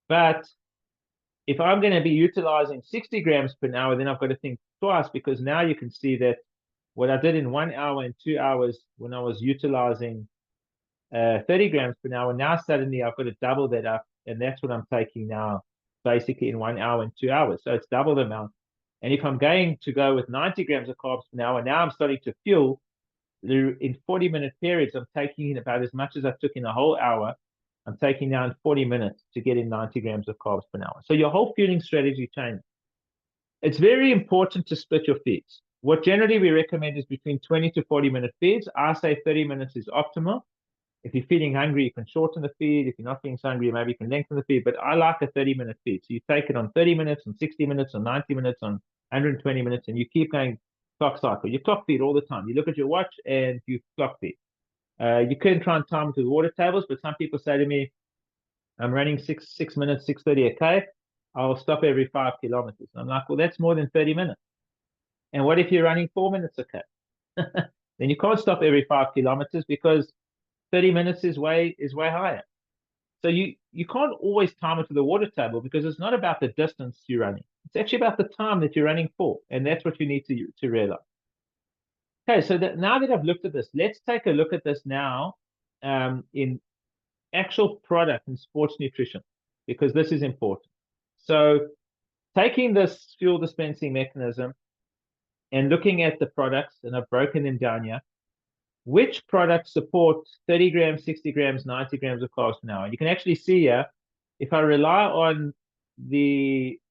But if I'm going to be utilizing 60 grams per hour, then I've got to think twice, because now you can see that what I did in 1 hour and 2 hours when I was utilizing 30 grams per hour, now suddenly I've got to double that up, and that's what I'm taking now, basically in 1 hour and 2 hours. So it's double the amount. And if I'm going to go with 90 grams of carbs per hour, now I'm starting to fuel in 40-minute periods. I'm taking in about as much as I took in a whole hour. I'm taking now in 40 minutes to get in 90 grams of carbs per hour. So your whole fueling strategy changes. It's very important to split your feeds. What generally we recommend is between 20 to 40-minute feeds. I say 30 minutes is optimal. If you're feeling hungry, you can shorten the feed. If you're not feeling so hungry, maybe you can lengthen the feed. But I like a 30-minute feed. So you take it on 30 minutes, on 60 minutes, on 90 minutes, on 120 minutes, and you keep going clock cycle. You clock feed all the time. You look at your watch and you clock feed. You can try and time it with water tables, but some people say to me, I'm running 6 minutes, 6:30 a K. I'll stop every 5 kilometers. I'm like, well, that's more than 30 minutes. And what if you're running 4 minutes a K? Then you can't stop every 5 kilometers because 30 minutes is way higher. So you can't always time it to the water table because it's not about the distance you're running. It's actually about the time that you're running for, and that's what you need to realize. Okay, so now that I've looked at this, let's take a look at this now in actual product in sports nutrition, because this is important. So taking this fuel dispensing mechanism and looking at the products, and I've broken them down here, which products support 30 grams, 60 grams, 90 grams of carbs per hour? And you can actually see here, if I rely on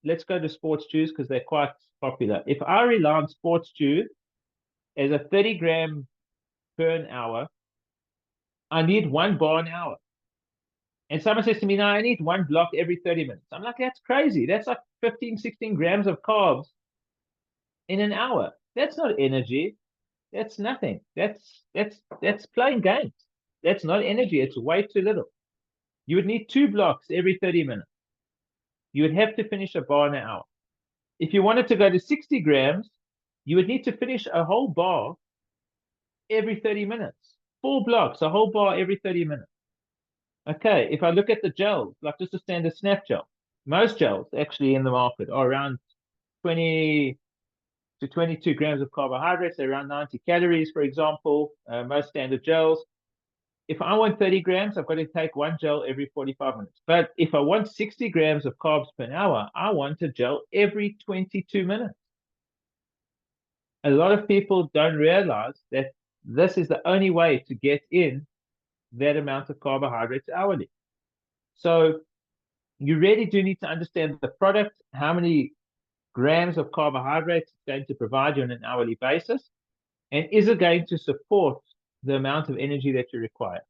let's go to sports chews because they're quite popular. If I rely on sports chew as a 30 gram per an hour, I need 1 bar an hour. And someone says to me, no, I need 1 block every 30 minutes. I'm like, that's crazy. That's like 15, 16 grams of carbs in an hour. That's not energy. That's nothing. That's playing games. That's not energy. It's way too little. You would need 2 blocks every 30 minutes. You would have to finish a bar in an hour. If you wanted to go to 60 grams, you would need to finish a whole bar every 30 minutes. 4 blocks, a whole bar every 30 minutes. Okay, if I look at the gels, like just a standard snap gel, most gels actually in the market are around 20 to 22 grams of carbohydrates, they're around 90 calories, for example, most standard gels. If I want 30 grams, I've got to take 1 gel every 45 minutes. But if I want 60 grams of carbs per hour, I want a gel every 22 minutes. A lot of people don't realize that this is the only way to get in that amount of carbohydrates hourly. So you really do need to understand the product, how many grams of carbohydrates it's going to provide you on an hourly basis, and is it going to support the amount of energy that you require.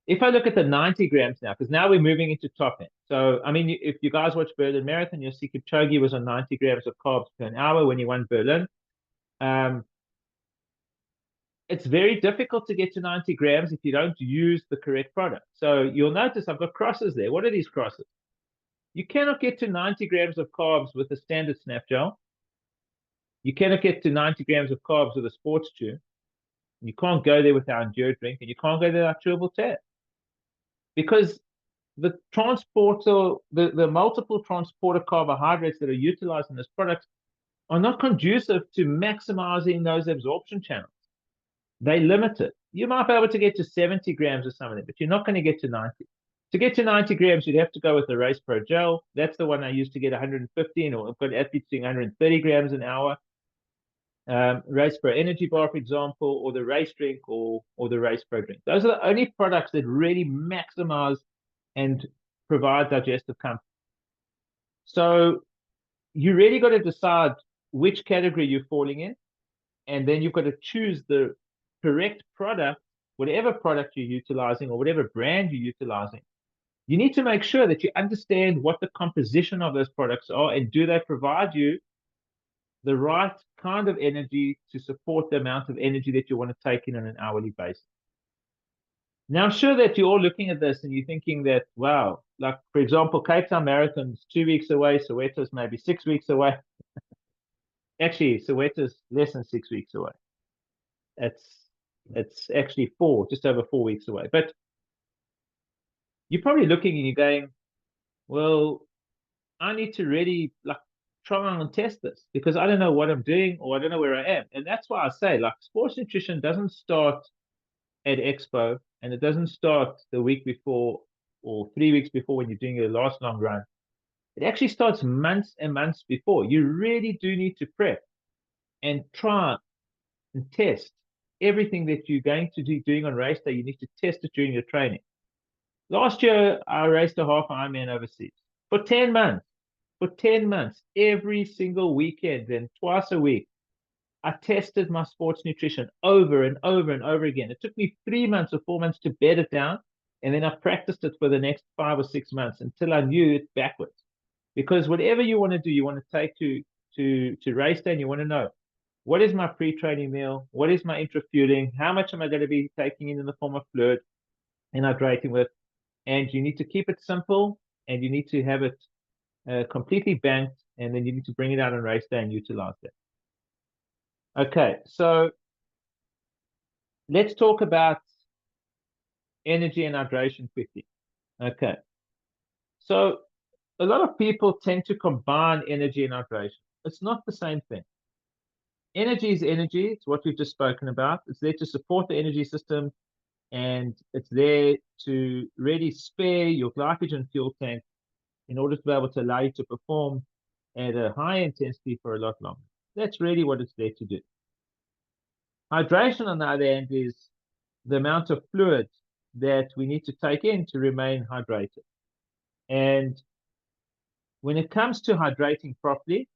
If I look at the 90 grams now, because now we're moving into top end. So, I mean, if you guys watch Berlin Marathon, you'll see Kipchoge was on 90 grams of carbs per an hour when he won Berlin. It's very difficult to get to 90 grams if you don't use the correct product. So you'll notice I've got crosses there. What are these crosses? You cannot get to 90 grams of carbs with a standard snap gel. You cannot get to 90 grams of carbs with a sports chew. You can't go there with our Endure drink, and you can't go there with our chewable tab. Because the transporter, the multiple transporter carbohydrates that are utilized in this product are not conducive to maximizing those absorption channels. They limit it. You might be able to get to 70 grams or something, but you're not going to get to 90. To get to 90 grams, you'd have to go with the Race Pro gel. That's the one I use to get 115, or I've got athletes doing 130 grams an hour. Race Pro Energy Bar, for example, or the Race Drink, or the Race Pro Drink. Those are the only products that really maximize and provide digestive comfort. So you really got to decide which category you're falling in, and then you've got to choose the correct product, whatever product you're utilizing or whatever brand you're utilizing. You need to make sure that you understand what the composition of those products are, and do they provide you the right kind of energy to support the amount of energy that you want to take in on an hourly basis. Now, I'm sure that you're all looking at this and you're thinking that, wow, like, for example, Cape Town Marathon is 2 weeks away, Soweto's maybe 6 weeks away. Actually, Soweto's less than 6 weeks away. It's actually just over 4 weeks away. But you're probably looking and you're going, well, I need to really try and test this because I don't know what I'm doing, or I don't know where I am. And that's why I say, sports nutrition doesn't start at Expo, and it doesn't start the week before or 3 weeks before when you're doing your last long run. It actually starts months and months before. You really do need to prep and try and test everything that you're going to be doing on race day. You need to test it during your training. Last year, I raced a half Ironman overseas for 10 months. For 10 months, every single weekend and twice a week, I tested my sports nutrition over and over and over again. It took me 3 months or 4 months to bed it down. And then I practiced it for the next 5 or 6 months until I knew it backwards. Because whatever you want to do, you want to take to race day, and you want to know, what is my pre-training meal? What is my intra-fueling? How much am I going to be taking in the form of fluid and hydrating with? And you need to keep it simple, and you need to have it completely banked, and then you need to bring it out on race day and utilize that. Okay, so let's talk about energy and hydration quickly. Okay, so a lot of people tend to combine energy and hydration. It's not the same thing. Energy is energy. It's what we've just spoken about. It's there to support the energy system, and it's there to really spare your glycogen fuel tank in order to be able to allow you to perform at a high intensity for a lot longer. That's really what it's there to do. Hydration, on the other hand, is the amount of fluid that we need to take in to remain hydrated. And when it comes to hydrating properly,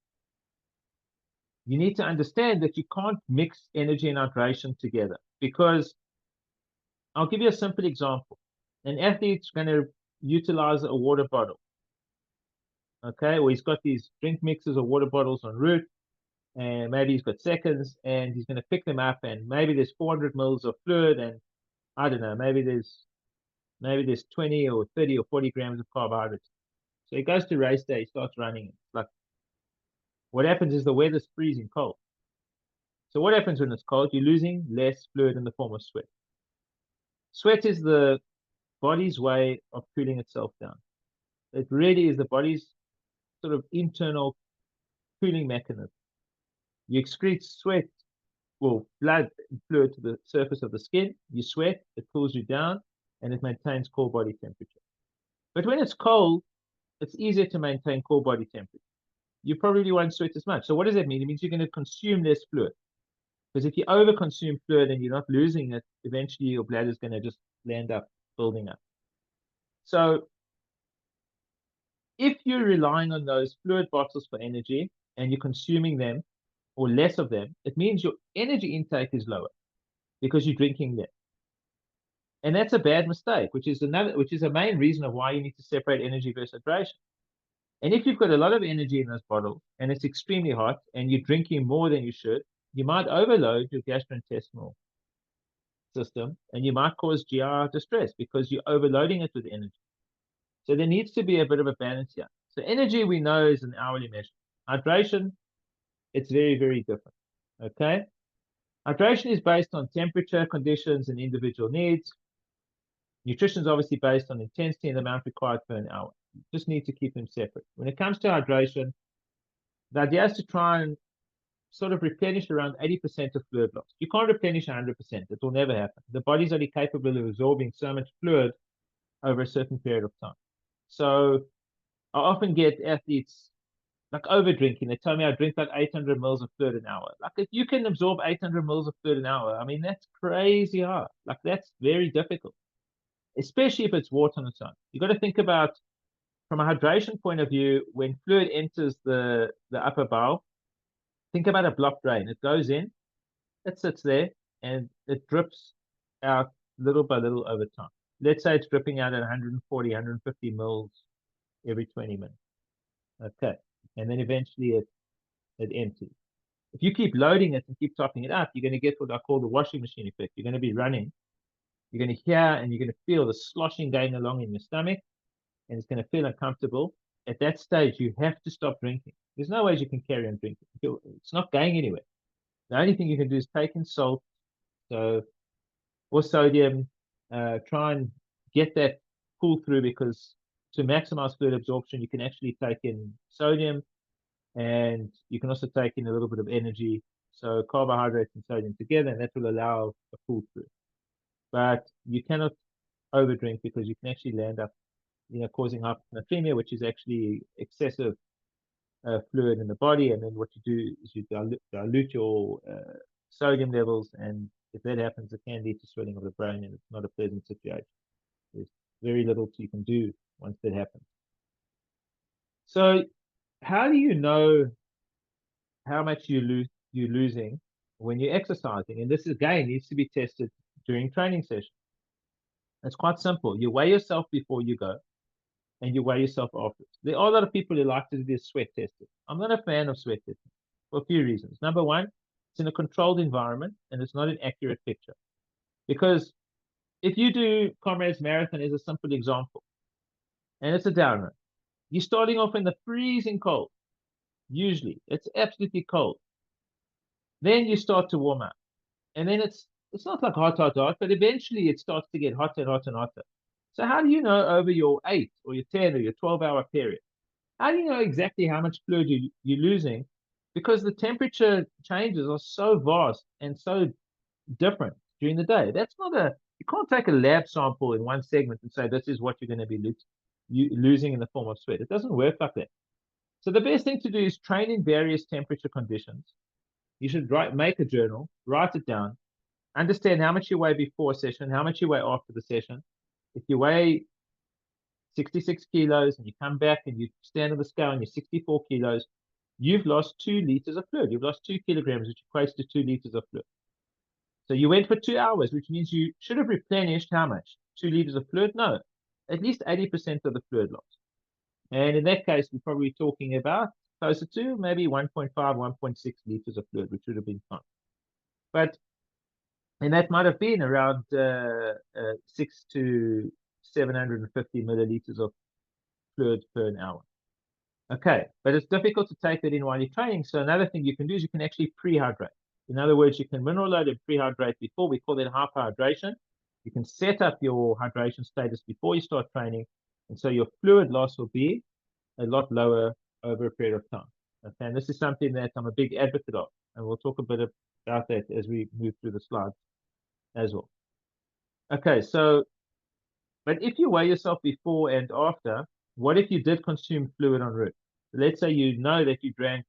you need to understand that you can't mix energy and hydration together, because I'll give you a simple example. An athlete's going to utilize a water bottle, okay, or he's got these drink mixers or water bottles en route, and maybe he's got seconds, and he's going to pick them up, and maybe there's 400 mils of fluid, and I don't know, maybe there's 20 or 30 or 40 grams of carbohydrates. So he goes to race day, he starts running. It's like, what happens is the weather's freezing cold. So what happens when it's cold? You're losing less fluid in the form of sweat. Sweat is the body's way of cooling itself down. It really is the body's sort of internal cooling mechanism. You excrete sweat, well, blood fluid to the surface of the skin. You sweat, it cools you down, and it maintains core body temperature. But when it's cold, it's easier to maintain core body temperature. You probably won't sweat as much. So what does that mean? It means you're going to consume less fluid. Because if you overconsume fluid and you're not losing it, eventually your bladder is going to just land up building up. So if you're relying on those fluid bottles for energy and you're consuming them or less of them, it means your energy intake is lower because you're drinking less. And that's a bad mistake, which is a main reason of why you need to separate energy versus hydration. And if you've got a lot of energy in those bottles and it's extremely hot and you're drinking more than you should, you might overload your gastrointestinal system and you might cause GI distress because you're overloading it with energy. So there needs to be a bit of a balance here. So energy, we know, is an hourly measure. Hydration, it's very, very different. Okay? Hydration is based on temperature, conditions, and individual needs. Nutrition is obviously based on intensity and the amount required per an hour. You just need to keep them separate. When it comes to hydration, the idea is to try and sort of replenish around 80% of fluid loss. You can't replenish 100%. It will never happen. The body's only capable of absorbing so much fluid over a certain period of time. So I often get athletes like over drinking. They tell me I drink like 800 mils of fluid an hour. Like if you can absorb 800 mils of fluid an hour, I mean, that's crazy hard. Like that's very difficult, especially if it's water on its own. You got to think about, from a hydration point of view, when fluid enters the upper bowel, think about a block drain. It goes in, it sits there, and it drips out little by little over time. Let's say it's dripping out at 140, 150 mils every 20 minutes. Okay. And then eventually it empties. If you keep loading it and keep topping it up, you're going to get what I call the washing machine effect. You're going to be running. You're going to hear and you're going to feel the sloshing going along in your stomach, and it's going to feel uncomfortable. At that stage, you have to stop drinking. There's no ways you can carry on drinking. It's not going anywhere. The only thing you can do is take in salt, or sodium, try and get that pull through, because to maximize fluid absorption, you can actually take in sodium and you can also take in a little bit of energy. So carbohydrates and sodium together, and that will allow a pull through. But you cannot overdrink because you can actually land up, causing hyponatremia, which is actually excessive fluid in the body. And then what you do is you dilute your sodium levels, and if that happens, it can lead to swelling of the brain, and it's not a pleasant situation. There's very little you can do once that happens. So how do you know how much you're losing when you're exercising. And this again needs to be tested during training sessions. It's quite simple. You weigh yourself before you go, and you weigh yourself afterwards. There are a lot of people who like to do this sweat testing. I'm not a fan of sweat testing for a few reasons. Number one, it's in a controlled environment and it's not an accurate picture. Because if you do Comrades Marathon as a simple example, and it's a down run, you're starting off in the freezing cold. Usually, it's absolutely cold. Then you start to warm up, and then it's not like hot, hot, hot, but eventually it starts to get hotter and hotter and hotter. So how do you know over your 8 or your 10 or your 12-hour period? How do you know exactly how much fluid you're losing? Because the temperature changes are so vast and so different during the day. You can't take a lab sample in one segment and say this is what you're going to be losing in the form of sweat. It doesn't work like that. So the best thing to do is train in various temperature conditions. You should make a journal, write it down, understand how much you weigh before a session, how much you weigh after the session. If you weigh 66 kilos and you come back and you stand on the scale and you're 64 kilos, you've lost 2 liters of fluid. You've lost 2 kilograms, which equates to 2 liters of fluid. So you went for 2 hours, which means you should have replenished how much? 2 liters of fluid? No, at least 80% of the fluid loss. And in that case, we're probably talking about closer to maybe 1.5, 1.6 liters of fluid, which would have been fine. And that might have been around 6 to 750 milliliters of fluid per an hour. Okay, but it's difficult to take that in while you're training. So another thing you can do is you can actually pre-hydrate. In other words, you can mineral load and pre-hydrate before. We call that hyperhydration. You can set up your hydration status before you start training. And so your fluid loss will be a lot lower over a period of time. Okay, and this is something that I'm a big advocate of. And we'll talk a bit about that as we move through the slides as well. Okay, so, but if you weigh yourself before and after, what if you did consume fluid en route? Let's say you know that you drank,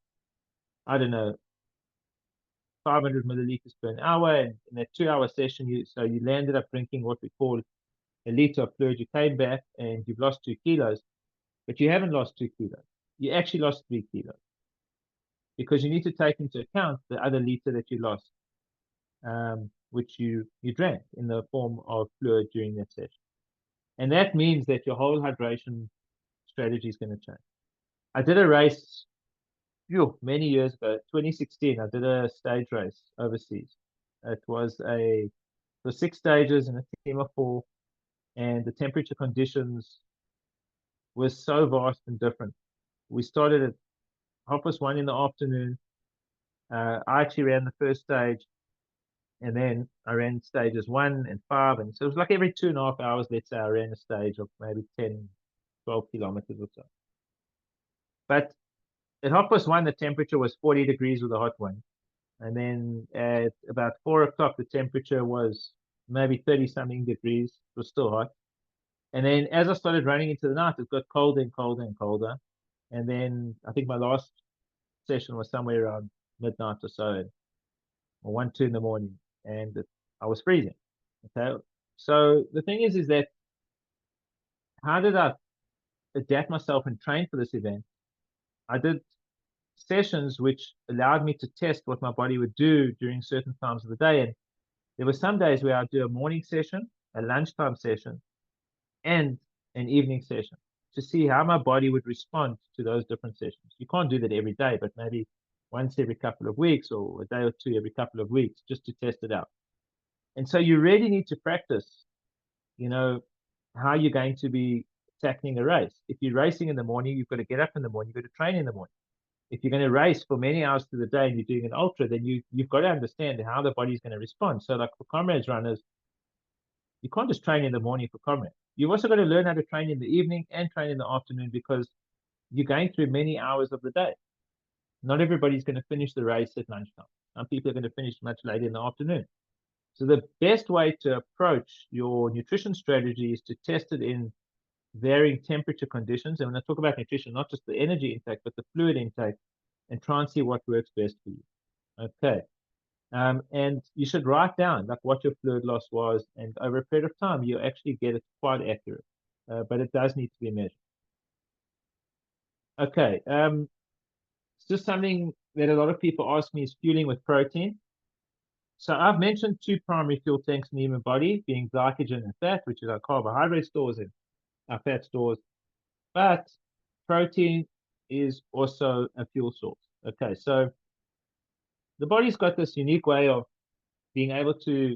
I don't know, 500 milliliters per an hour, and in that 2-hour session, you landed up drinking what we call a liter of fluid. You came back and you've lost 2 kilos, but you haven't lost 2 kilos. You actually lost 3 kilos because you need to take into account the other liter that you lost, which you drank in the form of fluid during that session. And that means that your whole hydration strategy is going to change. I did a race many years ago, 2016. I did a stage race overseas. It was 6 stages in a team of 4, and the temperature conditions were so vast and different. We started at 1:30 in the afternoon. I actually ran the first stage, and then I ran stages 1 and 5, and so it was like every 2.5 hours, let's say, I ran a stage of maybe 10, 12 kilometers or so. But at 1:30, the temperature was 40 degrees with a hot wind. And then at about 4 o'clock, the temperature was maybe 30 something degrees. It was still hot. And then as I started running into the night, it got colder and colder and colder. And then I think my last session was somewhere around midnight or so, or 1, 2 in the morning. And I was freezing. Okay. So the thing is that how did I adapt myself and train for this event? I did sessions which allowed me to test what my body would do during certain times of the day. And there were some days where I'd do a morning session, a lunchtime session, and an evening session to see how my body would respond to those different sessions. You can't do that every day, but maybe once every couple of weeks or a day or two every couple of weeks just to test it out. And so you really need to practice, how you're going to be tackling a race. If you're racing in the morning, you've got to get up in the morning, you've got to train in the morning. If you're going to race for many hours through the day and you're doing an ultra, then you've got to understand how the body's going to respond. So like for Comrades runners, you can't just train in the morning for Comrades. You've also got to learn how to train in the evening and train in the afternoon because you're going through many hours of the day. Not everybody's going to finish the race at lunchtime. Some people are going to finish much later in the afternoon. So the best way to approach your nutrition strategy is to test it in varying temperature conditions. And when I talk about nutrition, not just the energy intake, but the fluid intake, and try and see what works best for you. Okay. And you should write down like what your fluid loss was, and over a period of time, you actually get it quite accurate, but it does need to be measured. Okay. It's just something that a lot of people ask me is fueling with protein. So I've mentioned two primary fuel tanks in the human body, being glycogen and fat, which is our carbohydrate stores and our fat stores. But protein is also a fuel source. Okay, so the body's got this unique way of being able to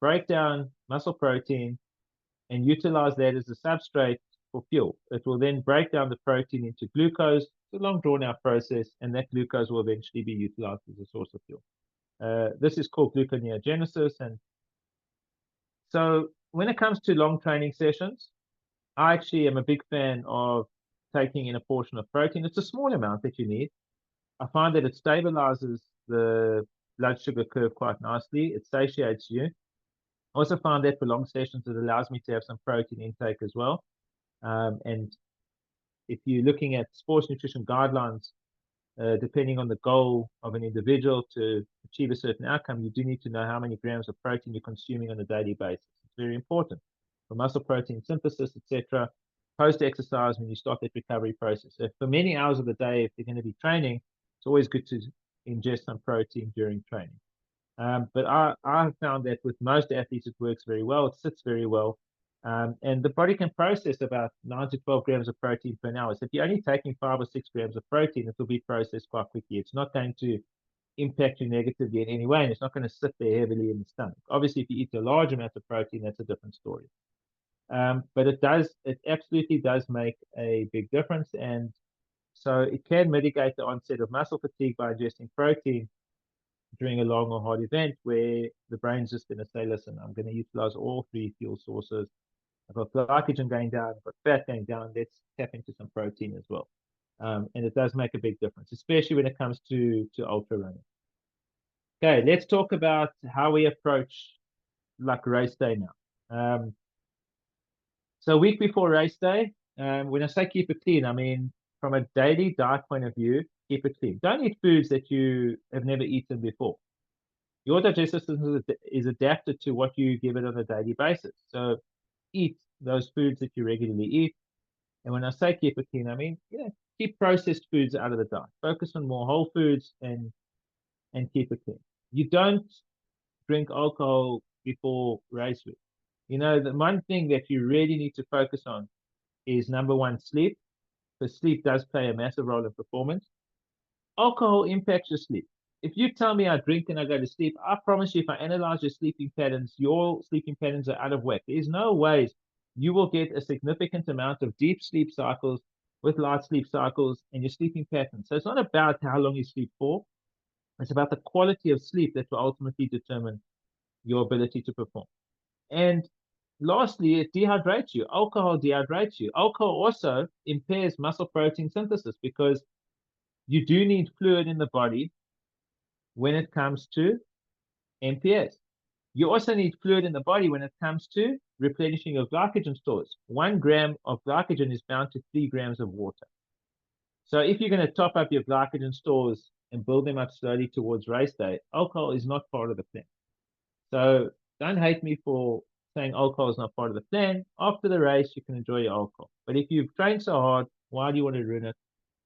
break down muscle protein and utilize that as a substrate for fuel. It will then break down the protein into glucose. It's a long drawn out process, and that glucose will eventually be utilized as a source of fuel. This is called gluconeogenesis. And so when it comes to long training sessions, I actually am a big fan of taking in a portion of protein. It's a small amount that you need. I find that it stabilizes the blood sugar curve quite nicely. It satiates you. I also find that for long sessions, it allows me to have some protein intake as well. And if you're looking at sports nutrition guidelines, depending on the goal of an individual to achieve a certain outcome, you do need to know how many grams of protein you're consuming on a daily basis. It's very important for muscle protein synthesis, etc. Post-exercise, when you start that recovery process. So for many hours of the day, if you're going to be training, it's always good to ingest some protein during training. But I have found that with most athletes, it works very well. It sits very well. And the body can process about 9 to 12 grams of protein per hour. So if you're only taking 5 or 6 grams of protein, it will be processed quite quickly. It's not going to impact you negatively in any way, and it's not going to sit there heavily in the stomach. Obviously, if you eat a large amount of protein, that's a different story. But it absolutely does make a big difference. And so it can mitigate the onset of muscle fatigue by ingesting protein during a long or hard event where the brain's just going to say, listen, I'm going to utilize all three fuel sources. I've got glycogen going down, I've got fat going down. Let's tap into some protein as well. And it does make a big difference, especially when it comes to ultra running. Okay, let's talk about how we approach like race day now. So a week before race day, when I say keep it clean, I mean from a daily diet point of view, keep it clean. Don't eat foods that you have never eaten before. Your digestive system is adapted to what you give it on a daily basis. So eat those foods that you regularly eat. And when I say keep it clean, I mean, keep processed foods out of the diet. Focus on more whole foods and keep it clean. You don't drink alcohol before race week. The one thing that you really need to focus on is number one, sleep, because sleep does play a massive role in performance. Alcohol impacts your sleep. If you tell me I drink and I go to sleep, I promise you, if I analyze your sleeping patterns, your sleeping patterns are out of whack. There's no ways you will get a significant amount of deep sleep cycles with light sleep cycles in your sleeping patterns. So it's not about how long you sleep for. It's about the quality of sleep that will ultimately determine your ability to perform. And lastly, it dehydrates you. Alcohol dehydrates you. Alcohol also impairs muscle protein synthesis because you do need fluid in the body when it comes to MPS. You also need fluid in the body when it comes to replenishing your glycogen stores. 1 gram of glycogen is bound to 3 grams of water. So if you're going to top up your glycogen stores and build them up slowly towards race day, alcohol is not part of the plan. So don't hate me for saying alcohol is not part of the plan. After the race, you can enjoy your alcohol. But if you've trained so hard, why do you want to ruin it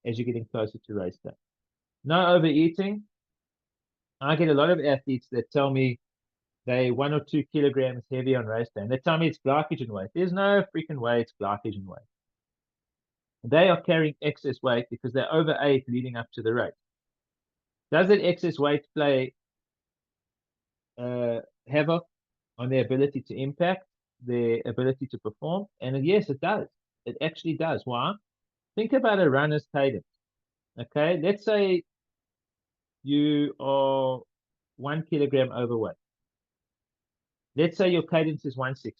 as you're getting closer to race day? No overeating. I get a lot of athletes that tell me they 1 or 2 kilograms heavy on race day, and they tell me it's glycogen weight. There's no freaking way it's glycogen weight. They are carrying excess weight because they overate leading up to the race. Does that excess weight play havoc on their ability to impact, their ability to perform? And yes, it does. It actually does. Why? Think about a runner's cadence. Okay, let's say you are 1 kilogram overweight. Let's say your cadence is 160.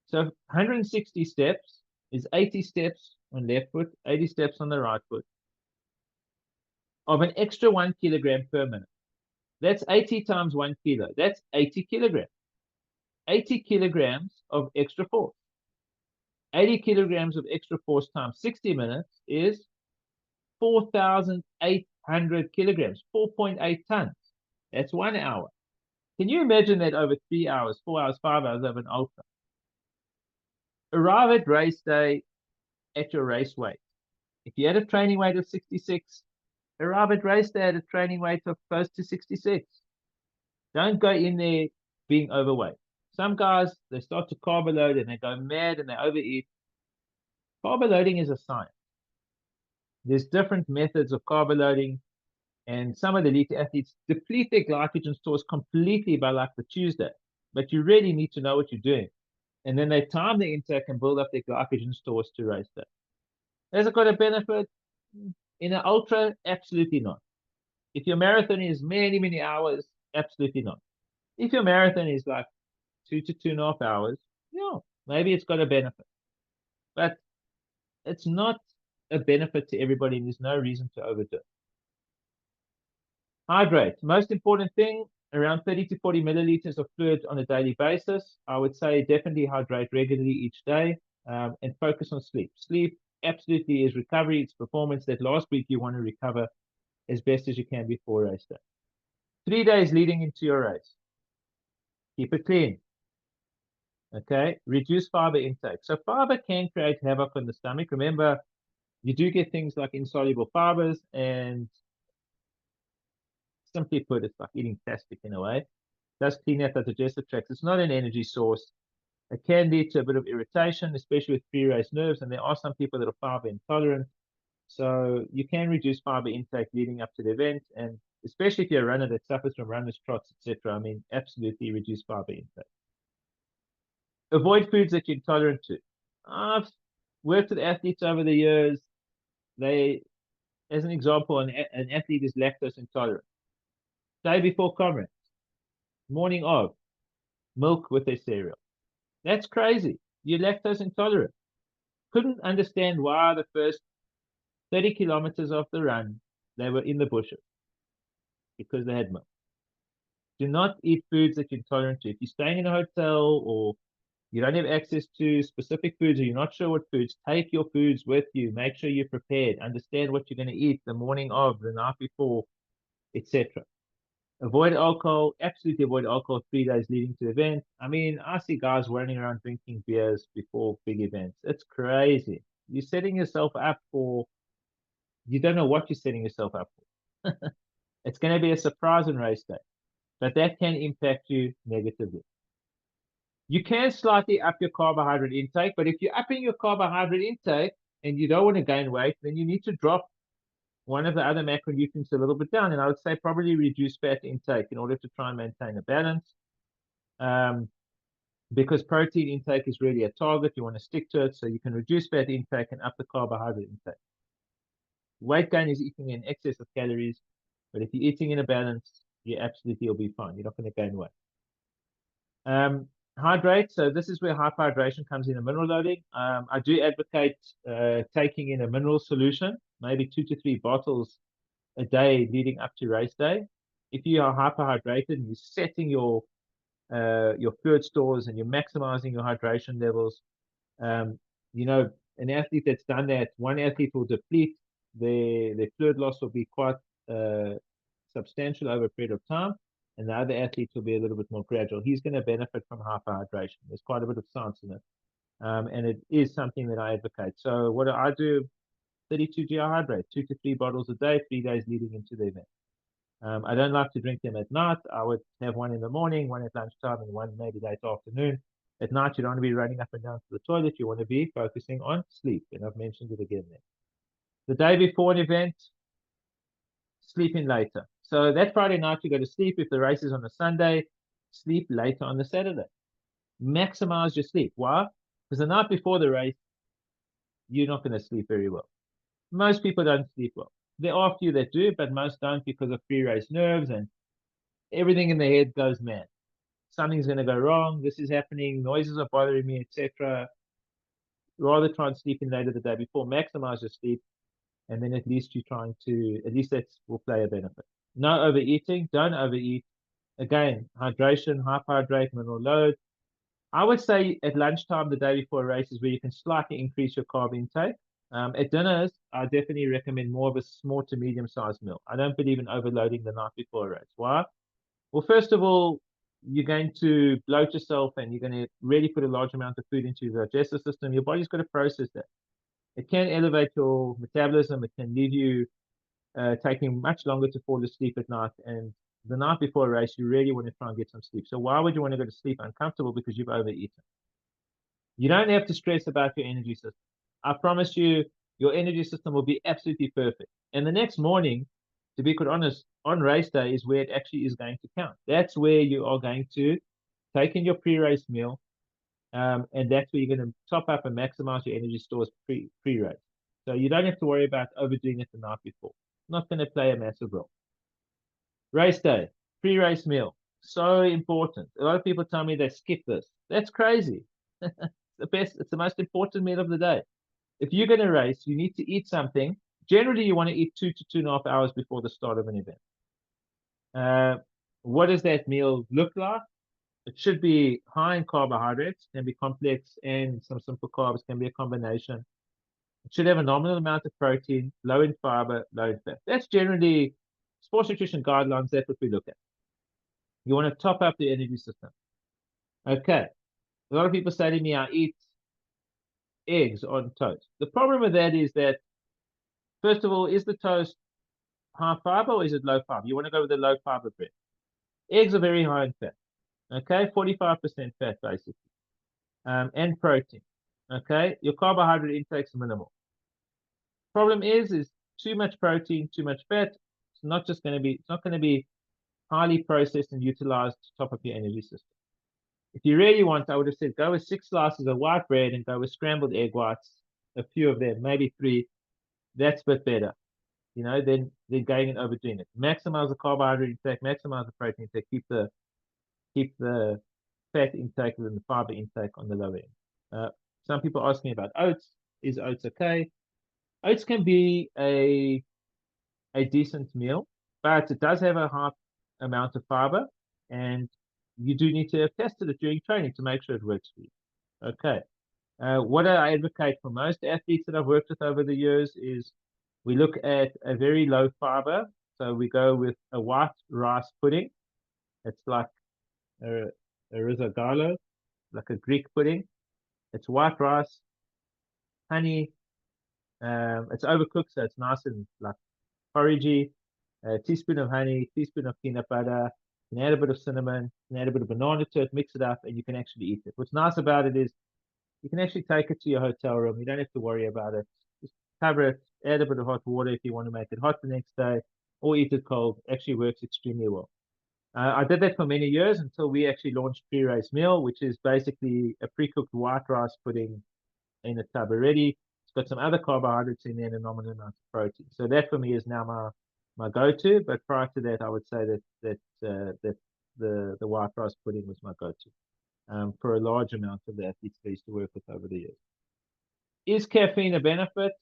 So 160 steps is 80 steps on left foot, 80 steps on the right foot of an extra 1 kilogram per minute. That's 80 times 1 kilo. That's 80 kilograms. 80 kilograms of extra force. 80 kilograms of extra force times 60 minutes is 4,800 kilograms, 4.8 tons. That's 1 hour. Can you imagine that over 3 hours, 4 hours, 5 hours of an ultra? Arrive at race day at your race weight. If you had a training weight of 66, arrive at race day at a training weight of close to 66. Don't go in there being overweight. Some guys, they start to carb load and they go mad and they overeat. Carb loading is a science. There's different methods of carb loading, and some of the elite athletes deplete their glycogen stores completely by like the Tuesday. But you really need to know what you're doing. And then they time the intake and build up their glycogen stores to race day. Has it got a benefit? In an ultra, absolutely not. If your marathon is many, many hours, absolutely not. If your marathon is like 2 to 2.5 hours, yeah, maybe it's got a benefit. But it's not a benefit to everybody, and there's no reason to overdo it. Hydrate. Most important thing, around 30 to 40 milliliters of fluid on a daily basis. I would say definitely hydrate regularly each day, and focus on sleep. Sleep absolutely is recovery. It's performance that last week you want to recover as best as you can before race day. 3 days leading into your race. Keep it clean. Okay. Reduce fiber intake. So fiber can create havoc on the stomach. Remember, you do get things like insoluble fibers, and simply put, it's like eating plastic in a way. It does clean out the digestive tract. It's not an energy source. It can lead to a bit of irritation, especially with pre-race nerves, and there are some people that are fiber intolerant. So you can reduce fiber intake leading up to the event, and especially if you're a runner that suffers from runner's trots, etc. I mean, absolutely reduce fiber intake. Avoid foods that you're intolerant to. I've worked with athletes over the years. They, as an example, an athlete is lactose intolerant. Day before comrades, morning of, milk with their cereal. That's crazy. You're lactose intolerant. Couldn't understand why the first 30 kilometers of the run, they were in the bushes because they had milk. Do not eat foods that you're intolerant to. If you're staying in a hotel or you don't have access to specific foods or you're not sure what foods, take your foods with you. Make sure you're prepared. Understand what you're going to eat the morning of, the night before, etc. Avoid alcohol. Absolutely avoid alcohol 3 days leading to the event. I mean, I see guys running around drinking beers before big events. It's crazy. You're setting yourself up for, you don't know what you're setting yourself up for. It's going to be a surprise on race day, but that can impact you negatively. You can slightly up your carbohydrate intake, but if you're upping your carbohydrate intake and you don't want to gain weight, then you need to drop one of the other macronutrients a little bit down. And I would say probably reduce fat intake in order to try and maintain a balance. Because protein intake is really a target, you want to stick to it, so you can reduce fat intake and up the carbohydrate intake. Weight gain is eating in excess of calories, but if you're eating in a balance, you absolutely will be fine. You're not going to gain weight. Hydrate. So this is where hyperhydration comes in, a mineral loading. I do advocate taking in a mineral solution, maybe 2 to 3 bottles a day leading up to race day. If you are hyperhydrated and you're setting your fluid stores and you're maximizing your hydration levels, you know, an athlete that's done that, one athlete will deplete, their fluid loss will be quite substantial over a period of time, and the other athletes will be a little bit more gradual. He's going to benefit from hyperhydration. There's quite a bit of science in it, and it is something that I advocate. So what do? 32 GI hydrate, 2 to 3 bottles a day, 3 days leading into the event. I don't like to drink them at night. I would have one in the morning, one at lunchtime, and one maybe late afternoon. At night, you don't want to be running up and down to the toilet. You want to be focusing on sleep, and I've mentioned it again there. The day before an event, sleep in later. So that Friday night, you go to sleep. If the race is on a Sunday, sleep later on the Saturday. Maximize your sleep. Why? Because the night before the race, you're not going to sleep very well. Most people don't sleep well. There are a few that do, but most don't because of pre-race nerves and everything in the head goes mad. Something's going to go wrong. This is happening. Noises are bothering me, etc. Rather try and sleep in later the day before. Maximize your sleep, and then at least you're trying to, at least that will play a benefit. No overeating. Don't overeat. Again, hydration, hyperhydrate, mineral load. I would say at lunchtime the day before a race is where you can slightly increase your carb intake. At dinners, I definitely recommend more of a small to medium-sized meal. I don't believe in overloading the night before a race. Why? Well, first of all, you're going to bloat yourself and you're going to really put a large amount of food into your digestive system. Your body's got to process that. It can elevate your metabolism. It can leave you taking much longer to fall asleep at night. And the night before a race, you really want to try and get some sleep. So why would you want to go to sleep uncomfortable? Because you've overeaten. You don't have to stress about your energy system. I promise you, your energy system will be absolutely perfect. And the next morning, to be quite honest, on race day is where it actually is going to count. That's where you are going to take in your pre-race meal, and that's where you're going to top up and maximize your energy stores pre-race. So you don't have to worry about overdoing it the night before. It's not going to play a massive role. Race day, pre-race meal, so important. A lot of people tell me they skip this. That's crazy. It's the most important meal of the day. If you're going to race, you need to eat something. Generally, you want to eat 2 to 2.5 hours before the start of an event. What does that meal look like? It should be high in carbohydrates, can be complex, and some simple carbs, can be a combination. It should have a nominal amount of protein, low in fiber, low in fat. That's generally sports nutrition guidelines. That's what we look at. You want to top up the energy system. Okay. A lot of people say to me, I eat eggs on toast. The problem with that is that, first of all, is the toast high fiber or is it low fiber? You want to go with the low fiber bread. Eggs are very high in fat. Okay, 45% fat basically, and protein. Okay, your carbohydrate intake is minimal. Problem is too much protein, too much fat. It's not going to be highly processed and utilized to top up your energy system. If you really want, I would have said go with 6 slices of white bread and go with scrambled egg whites, a few of them, maybe 3. That's a bit better, than going and overdoing it. Maximize the carbohydrate intake, maximize the protein intake, keep the fat intake and the fiber intake on the lower end. Some people ask me about oats. Is oats okay? Oats can be a decent meal, but it does have a high amount of fiber, and you do need to have tested it during training to make sure it works for you. Okay. What I advocate for most athletes that I've worked with over the years is we look at a very low fiber. So we go with a white rice pudding. It's like a risotto, like a Greek pudding. It's white rice, honey. It's overcooked, so it's nice and like porridgey. A teaspoon of honey, teaspoon of peanut butter. You can add a bit of cinnamon, you can add a bit of banana to it, mix it up, and you can actually eat it. What's nice about it is you can actually take it to your hotel room. You don't have to worry about it. Just cover it, add a bit of hot water if you want to make it hot the next day, or eat it cold. Actually works extremely well. I did that for many years until we actually launched pre-race meal, which is basically a pre-cooked white rice pudding in a tub already. It's got some other carbohydrates in there and a nominal amount of protein. So that for me is now my go-to. But prior to that, I would say that the white rice pudding was my go-to for a large amount of the athletes I used to work with over the years. Is caffeine a benefit?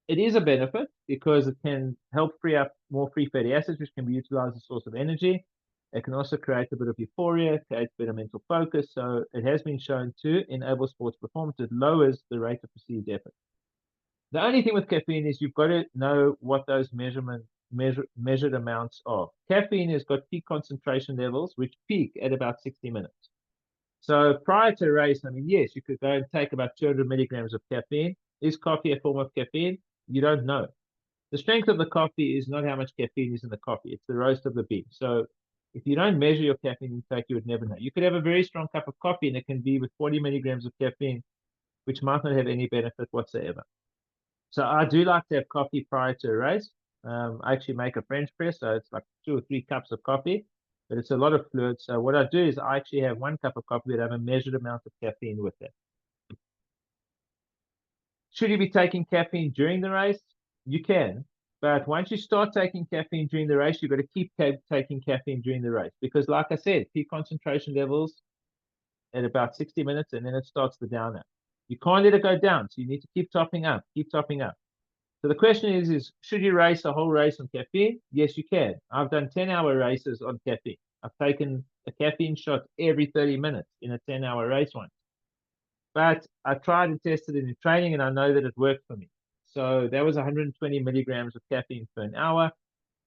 It is a benefit because it can help free up more free fatty acids, which can be utilized as a source of energy. It can also create a bit of euphoria, create better mental focus. So it has been shown to enable sports performance. It lowers the rate of perceived effort. The only thing with caffeine is you've got to know what those measured amounts are. Caffeine has got peak concentration levels, which peak at about 60 minutes. So prior to a race, I mean, yes, you could go and take about 200 milligrams of caffeine. Is coffee a form of caffeine? You don't know. The strength of the coffee is not how much caffeine is in the coffee. It's the roast of the bean. So if you don't measure your caffeine intake, you would never know. You could have a very strong cup of coffee and it can be with 40 milligrams of caffeine, which might not have any benefit whatsoever. So I do like to have coffee prior to a race. I actually make a French press, so it's like 2 or 3 cups of coffee, but it's a lot of fluid. So what I do is I actually have 1 cup of coffee that I have a measured amount of caffeine with it. Should you be taking caffeine during the race? You can. But once you start taking caffeine during the race, you've got to keep taking caffeine during the race. Because like I said, peak concentration levels at about 60 minutes, and then it starts the downer. You can't let it go down. So you need to keep topping up, keep topping up. So the question is should you race a whole race on caffeine? Yes, you can. I've done 10-hour races on caffeine. I've taken a caffeine shot every 30 minutes in a 10-hour race once. But I tried and tested it in training, and I know that it worked for me. So that was 120 milligrams of caffeine per an hour.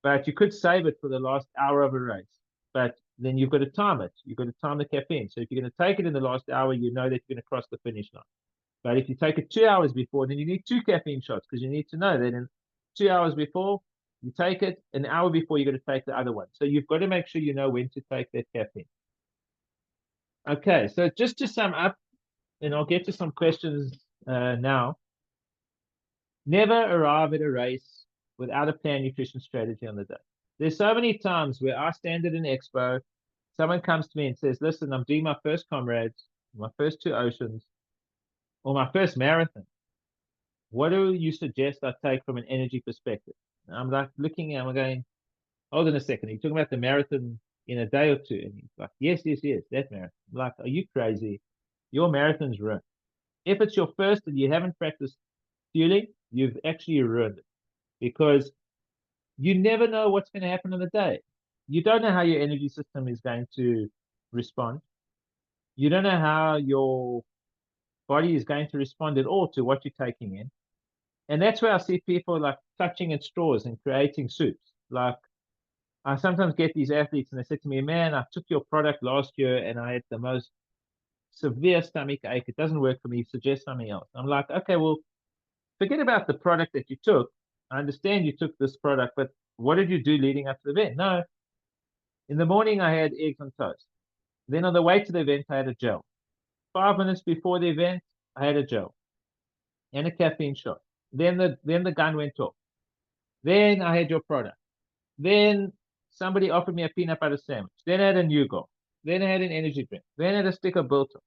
But you could save it for the last hour of a race. But then you've got to time it. You've got to time the caffeine. So if you're going to take it in the last hour, you know that you're going to cross the finish line. But if you take it 2 hours before, then you need 2 caffeine shots because you need to know that in 2 hours before, You take it an hour before you're going to take the other one. So you've got to make sure you know when to take that caffeine. Okay, so just to sum up, and I'll get to some questions now. Never arrive at a race without a planned nutrition strategy on the day. There's so many times where I stand at an expo, someone comes to me and says, listen, I'm doing my first comrades, my first 2 oceans, or my first marathon. What do you suggest I take from an energy perspective? And I'm like looking at him, I'm going, hold on a second. Are you talking about the marathon in a day or two? And he's like, yes, that marathon. I'm like, are you crazy? Your marathon's ruined. If it's your first and you haven't practiced fueling, you've actually ruined it because you never know what's going to happen on the day. You don't know how your energy system is going to respond. You don't know how your body is going to respond at all to what you're taking in. And that's where I see people like touching at straws and creating soups. Like I sometimes get these athletes and they say to me, man, I took your product last year and I had the most severe stomach ache. It doesn't work for me. Suggest something else. I'm like, okay, well, forget about the product that you took. I understand you took this product, but what did you do leading up to the event? No, in the morning I had eggs on toast. Then on the way to the event, I had a gel. 5 minutes before the event, I had a gel and a caffeine shot. Then the gun went off. Then I had your product. Then somebody offered me a peanut butter sandwich. Then I had a new goal. Then I had an energy drink. Then I had a stick of Biltong.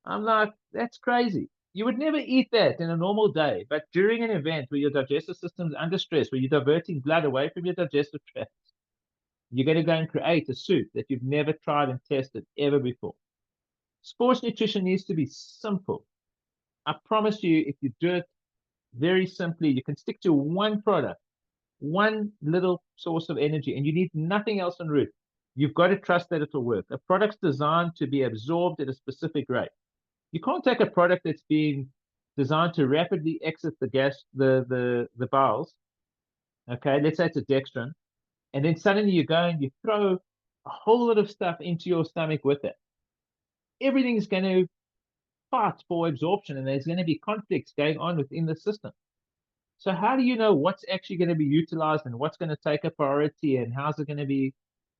I'm like, that's crazy. You would never eat that in a normal day, but during an event where your digestive system's under stress, where you're diverting blood away from your digestive tract, you're going to go and create a soup that you've never tried and tested ever before. Sports nutrition needs to be simple. I promise you, if you do it very simply, you can stick to one product, one little source of energy, and you need nothing else en route. You've got to trust that it'll work. A product's designed to be absorbed at a specific rate. You can't take a product that's being designed to rapidly exit the bowels. Okay, let's say it's a dextrin, and then suddenly you go and you throw a whole lot of stuff into your stomach with it. Everything's going to fight for absorption, and there's going to be conflicts going on within the system. So how do you know what's actually going to be utilized and what's going to take a priority and how's it going to be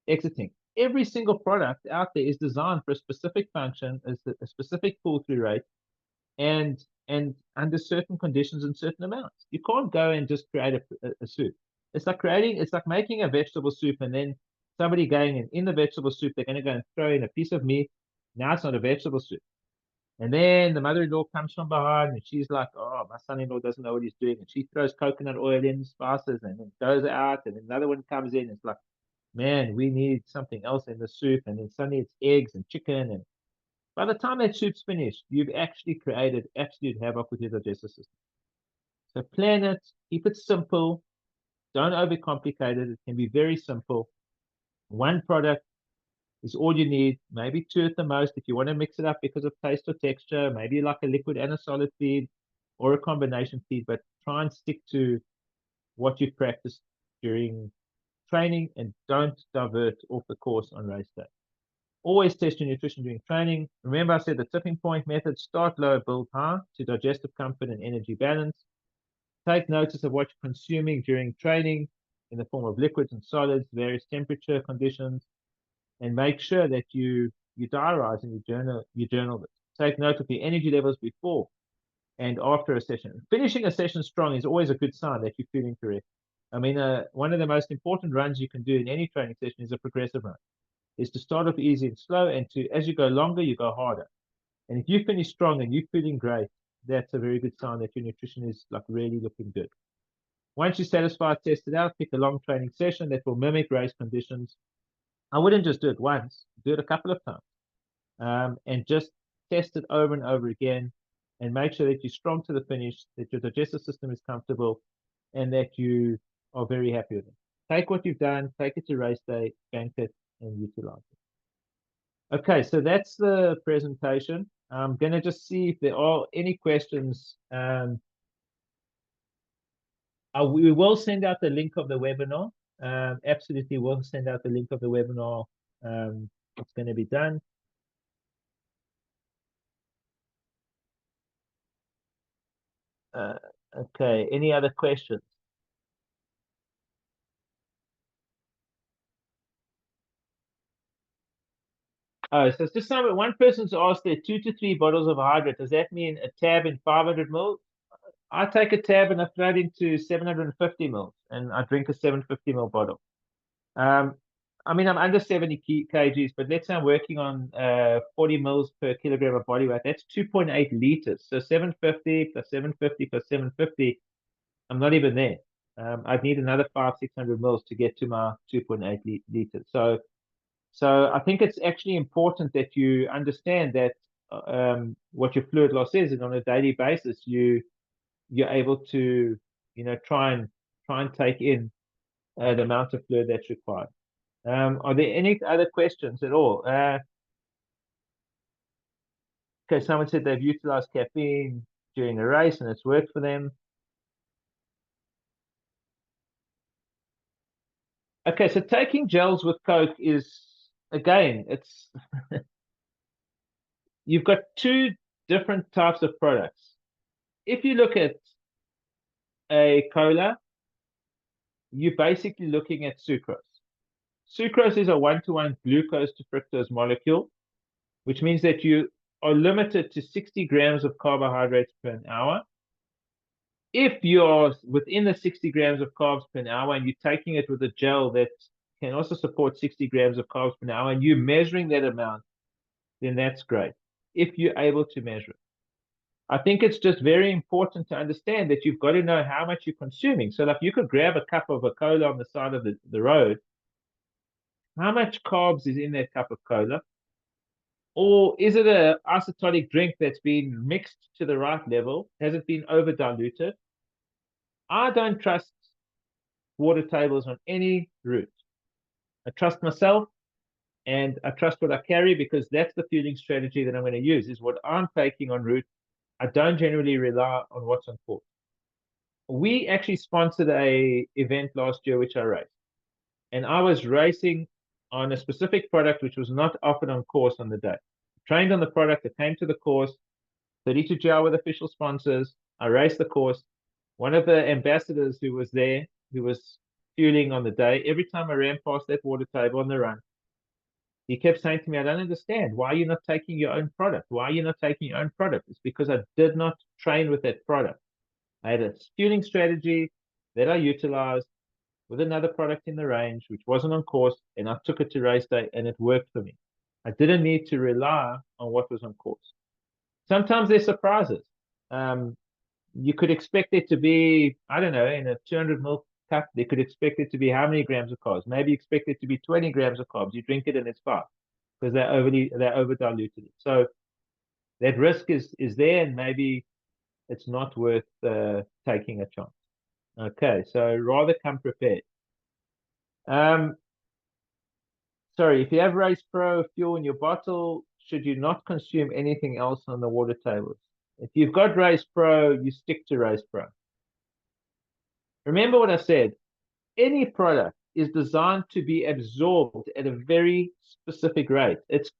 exiting? Every single product out there is designed for a specific function, a specific pull-through rate, and under certain conditions and certain amounts. You can't go and just create a soup. It's like making a vegetable soup and then somebody going in the vegetable soup, they're going to go and throw in a piece of meat. Now it's not a vegetable soup. And then the mother-in-law comes from behind and she's like, oh, my son-in-law doesn't know what he's doing. And she throws coconut oil in, spices, and then goes out. And then another one comes in. It's like, man, we need something else in the soup. And then suddenly it's eggs and chicken. And by the time that soup's finished, you've actually created absolute havoc with your digestive system. So plan it, keep it simple. Don't overcomplicate it. It can be very simple. One product is all you need, maybe 2 at the most. If you want to mix it up because of taste or texture, maybe like a liquid and a solid feed or a combination feed, but try and stick to what you practice during training and don't divert off the course on race day. Always test your nutrition during training. Remember, I said the tipping point method: start low, build high to digestive comfort and energy balance. Take notice of what you're consuming during training in the form of liquids and solids, various temperature conditions, and make sure that you diarize and you journal this. Take note of your energy levels before and after a session. Finishing a session strong is always a good sign that you're feeling correct. I mean, one of the most important runs you can do in any training session is a progressive run. Is to start off easy and slow, and to as you go longer, you go harder. And if you finish strong and you're feeling great, that's a very good sign that your nutrition is like really looking good. Once you're satisfied, test it out. Pick a long training session that will mimic race conditions. I wouldn't just do it once, do it a couple of times, and just test it over and over again, and make sure that you're strong to the finish, that your digestive system is comfortable, and that you are very happy with it. Take what you've done, take it to race day, bank it, and utilize it. Okay, so that's the presentation. I'm going to just see if there are any questions. We will send out the link of the webinar. Absolutely, we'll send out the link of the webinar. It's going to be done. Okay, any other questions? Oh, so it's just something. One person's asked there 2 to 3 bottles of hydrate. Does that mean a tab in 500 ml? I take a tab and I throw it into 750 ml, and I drink a 750 ml bottle. Um, I mean, I'm under 70 kgs, but let's say I'm working on 40 mils per kilogram of body weight. That's 2.8 liters. So 750 plus 750 plus 750, I'm not even there. I'd need another 600 mils to get to my 2.8 liters. So I think it's actually important that you understand that what your fluid loss is, and on a daily basis, you're able to, try and take in the amount of fluid that's required. Are there any other questions at all? Okay, someone said they've utilized caffeine during a race and it's worked for them. Okay, so taking gels with Coke is, again, you've got two different types of products. If you look at a cola, you're basically looking at sucrose. Sucrose is a one-to-one glucose to fructose molecule, which means that you are limited to 60 grams of carbohydrates per an hour. If you're within the 60 grams of carbs per hour and you're taking it with a gel that can also support 60 grams of carbs per hour and you're measuring that amount, then that's great. If you're able to measure it. I think it's just very important to understand that you've got to know how much you're consuming. So like you could grab a cup of a cola on the side of the road. How much carbs is in that cup of cola? Or is it a isotonic drink that's been mixed to the right level? Has it been over diluted? I don't trust water tables on any route. I trust myself and I trust what I carry because that's the fueling strategy that I'm going to use is what I'm taking en route. I don't generally rely on what's on course. We actually sponsored a event last year, which I raced. And I was racing on a specific product which was not offered on course on the day. Trained on the product, I came to the course, 32 GR with official sponsors. I raced the course. One of the ambassadors who was there, who was fueling on the day, every time I ran past that water table on the run, he kept saying to me, I don't understand. Why are you not taking your own product? Why are you not taking your own product? It's because I did not train with that product. I had a fueling strategy that I utilized with another product in the range, which wasn't on course, and I took it to race day and it worked for me. I didn't need to rely on what was on course. Sometimes there's surprises. You could expect it to be, I don't know, in a 200 ml cup, they could expect it to be how many grams of carbs? Maybe expect it to be 20 grams of carbs. You drink it and it's 5 because they're over diluted it. So that risk is there, and maybe it's not worth taking a chance. Okay, so rather come prepared. Sorry, if you have Race Pro fuel in your bottle, should you not consume anything else on the water tables? If you've got Race Pro, you stick to Race Pro. Remember what I said. Any product is designed to be absorbed at a very specific rate. It's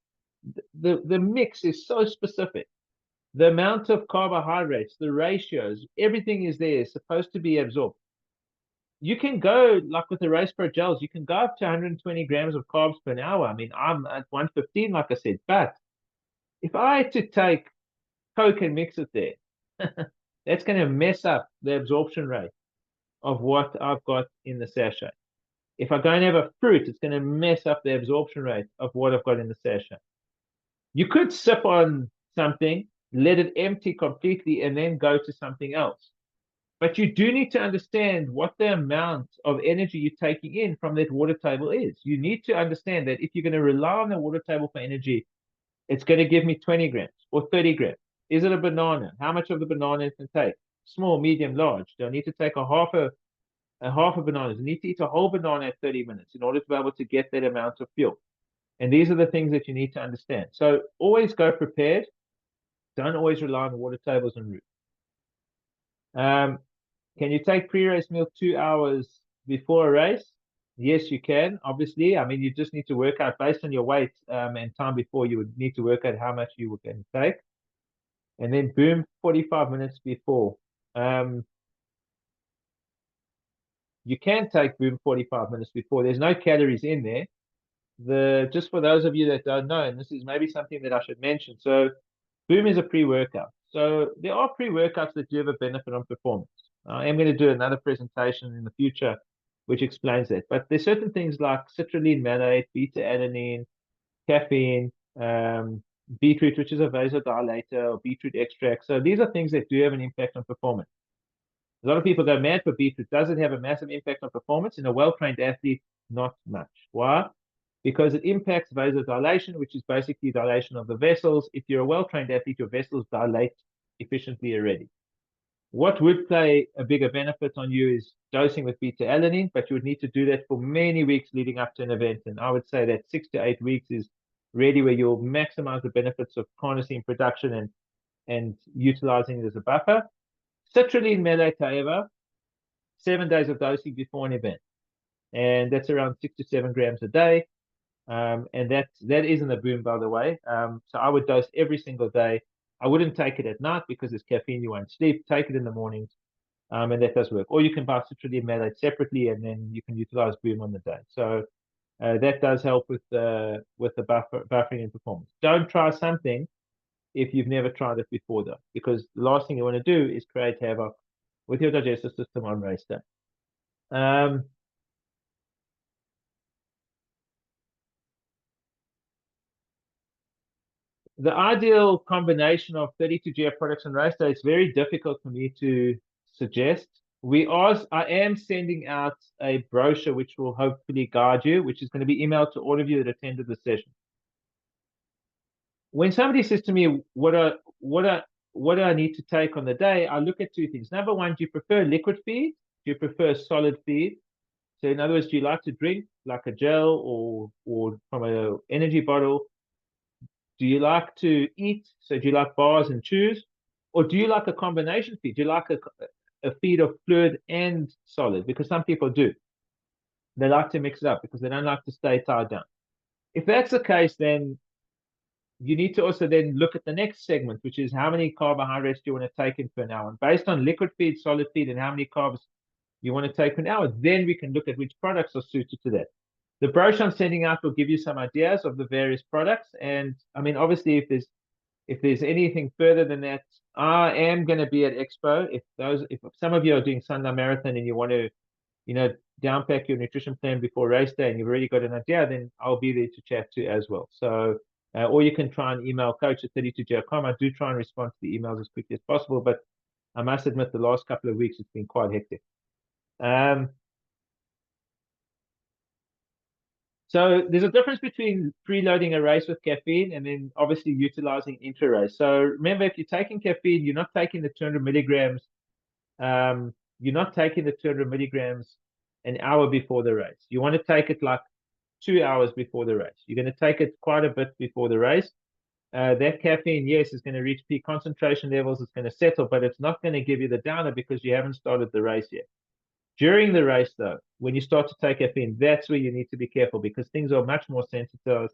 the mix is so specific. The amount of carbohydrates, the ratios, everything is there, supposed to be absorbed. You can go, like with the Race Pro gels, you can go up to 120 grams of carbs per hour. I mean, I'm at 115, like I said, but if I had to take Coke and mix it there, that's going to mess up the absorption rate of what I've got in the sachet. If I go and have a fruit, it's going to mess up the absorption rate of what I've got in the sachet. You could sip on something, let it empty completely, and then go to something else. But you do need to understand what the amount of energy you're taking in from that water table is. You need to understand that if you're going to rely on the water table for energy, it's going to give me 20 grams or 30 grams. Is it a banana? How much of the banana can take? Small, medium, large. Do I need to take a half a banana? Do I need to eat a whole banana at 30 minutes in order to be able to get that amount of fuel? And these are the things that you need to understand. So always go prepared. Don't always rely on water tables en route. Can you take pre-race meal 2 hours before a race? Yes, you can. Obviously, I mean, you just need to work out based on your weight and time before. You would need to work out how much you can take, and then boom, 45 minutes before. You can take boom 45 minutes before. There's no calories in there, just for those of you that don't know, and this is maybe something that I should mention. So Boom is a pre-workout. So there are pre-workouts that do have a benefit on performance. I am going to do another presentation in the future which explains that. But there's certain things like citrulline malate, beta-alanine, caffeine, beetroot, which is a vasodilator, or beetroot extract. So these are things that do have an impact on performance. A lot of people go mad for beetroot. Does it have a massive impact on performance? In a well-trained athlete, not much. Why? Because it impacts vasodilation, which is basically dilation of the vessels. If you're a well-trained athlete, your vessels dilate efficiently already. What would play a bigger benefit on you is dosing with beta-alanine, but you would need to do that for many weeks leading up to an event. And I would say that 6 to 8 weeks is really where you'll maximize the benefits of carnosine production and utilizing it as a buffer. Citrulline malate, however, 7 days of dosing before an event. And that's around 6 to 7 grams a day. And that isn't a boom, by the way. So I would dose every single day. I wouldn't take it at night because there's caffeine, you won't sleep. Take it in the mornings, and that does work. Or you can buy citrulline malate separately, and then you can utilize boom on the day. So that does help with the buffering and performance. Don't try something if you've never tried it before, though, because the last thing you want to do is create havoc with your digestive system on race day. The ideal combination of 32GF products and race day is very difficult for me to suggest. I am sending out a brochure which will hopefully guide you, which is going to be emailed to all of you that attended the session. When somebody says to me, what do I need to take on the day? I look at two things. Number one, do you prefer liquid feed? Do you prefer solid feed? So in other words, do you like to drink like a gel or from an energy bottle? Do you like to eat? So do you like bars and chews? Or do you like a combination feed? Do you like a feed of fluid and solid? Because some people do. They like to mix it up because they don't like to stay tied down. If that's the case, then you need to also then look at the next segment, which is how many carbohydrates do you want to take in per hour? And based on liquid feed, solid feed, and how many carbs you want to take per hour, then we can look at which products are suited to that. The brochure I'm sending out will give you some ideas of the various products. And I mean, obviously, if there's anything further than that, I am going to be at Expo. If some of you are doing Sunday Marathon and you want to, downpack your nutrition plan before race day and you've already got an idea, then I'll be there to chat to as well. So, or you can try and email coach@32g.com. I do try and respond to the emails as quickly as possible, but I must admit the last couple of weeks it's been quite hectic. So there's a difference between preloading a race with caffeine and then obviously utilizing intra-race. So remember, if you're taking caffeine, you're not taking the 200 milligrams. You're not taking the 200 milligrams an hour before the race. You want to take it like 2 hours before the race. You're going to take it quite a bit before the race. That caffeine, yes, is going to reach peak concentration levels. It's going to settle, but it's not going to give you the downer because you haven't started the race yet. During the race, though, when you start to take caffeine, that's where you need to be careful because things are much more sensitive,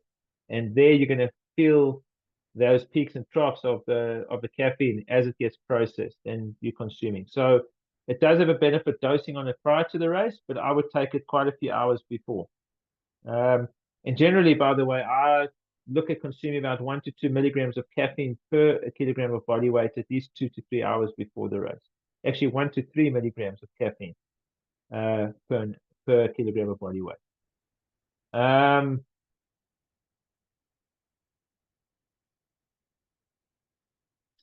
and there you're going to feel those peaks and troughs of the caffeine as it gets processed and you're consuming. So it does have a benefit dosing on it prior to the race, but I would take it quite a few hours before. And generally, by the way, I look at consuming about 1 to 2 milligrams of caffeine per kilogram of body weight at least 2 to 3 hours before the race. Actually, 1 to 3 milligrams of caffeine per kilogram of body weight.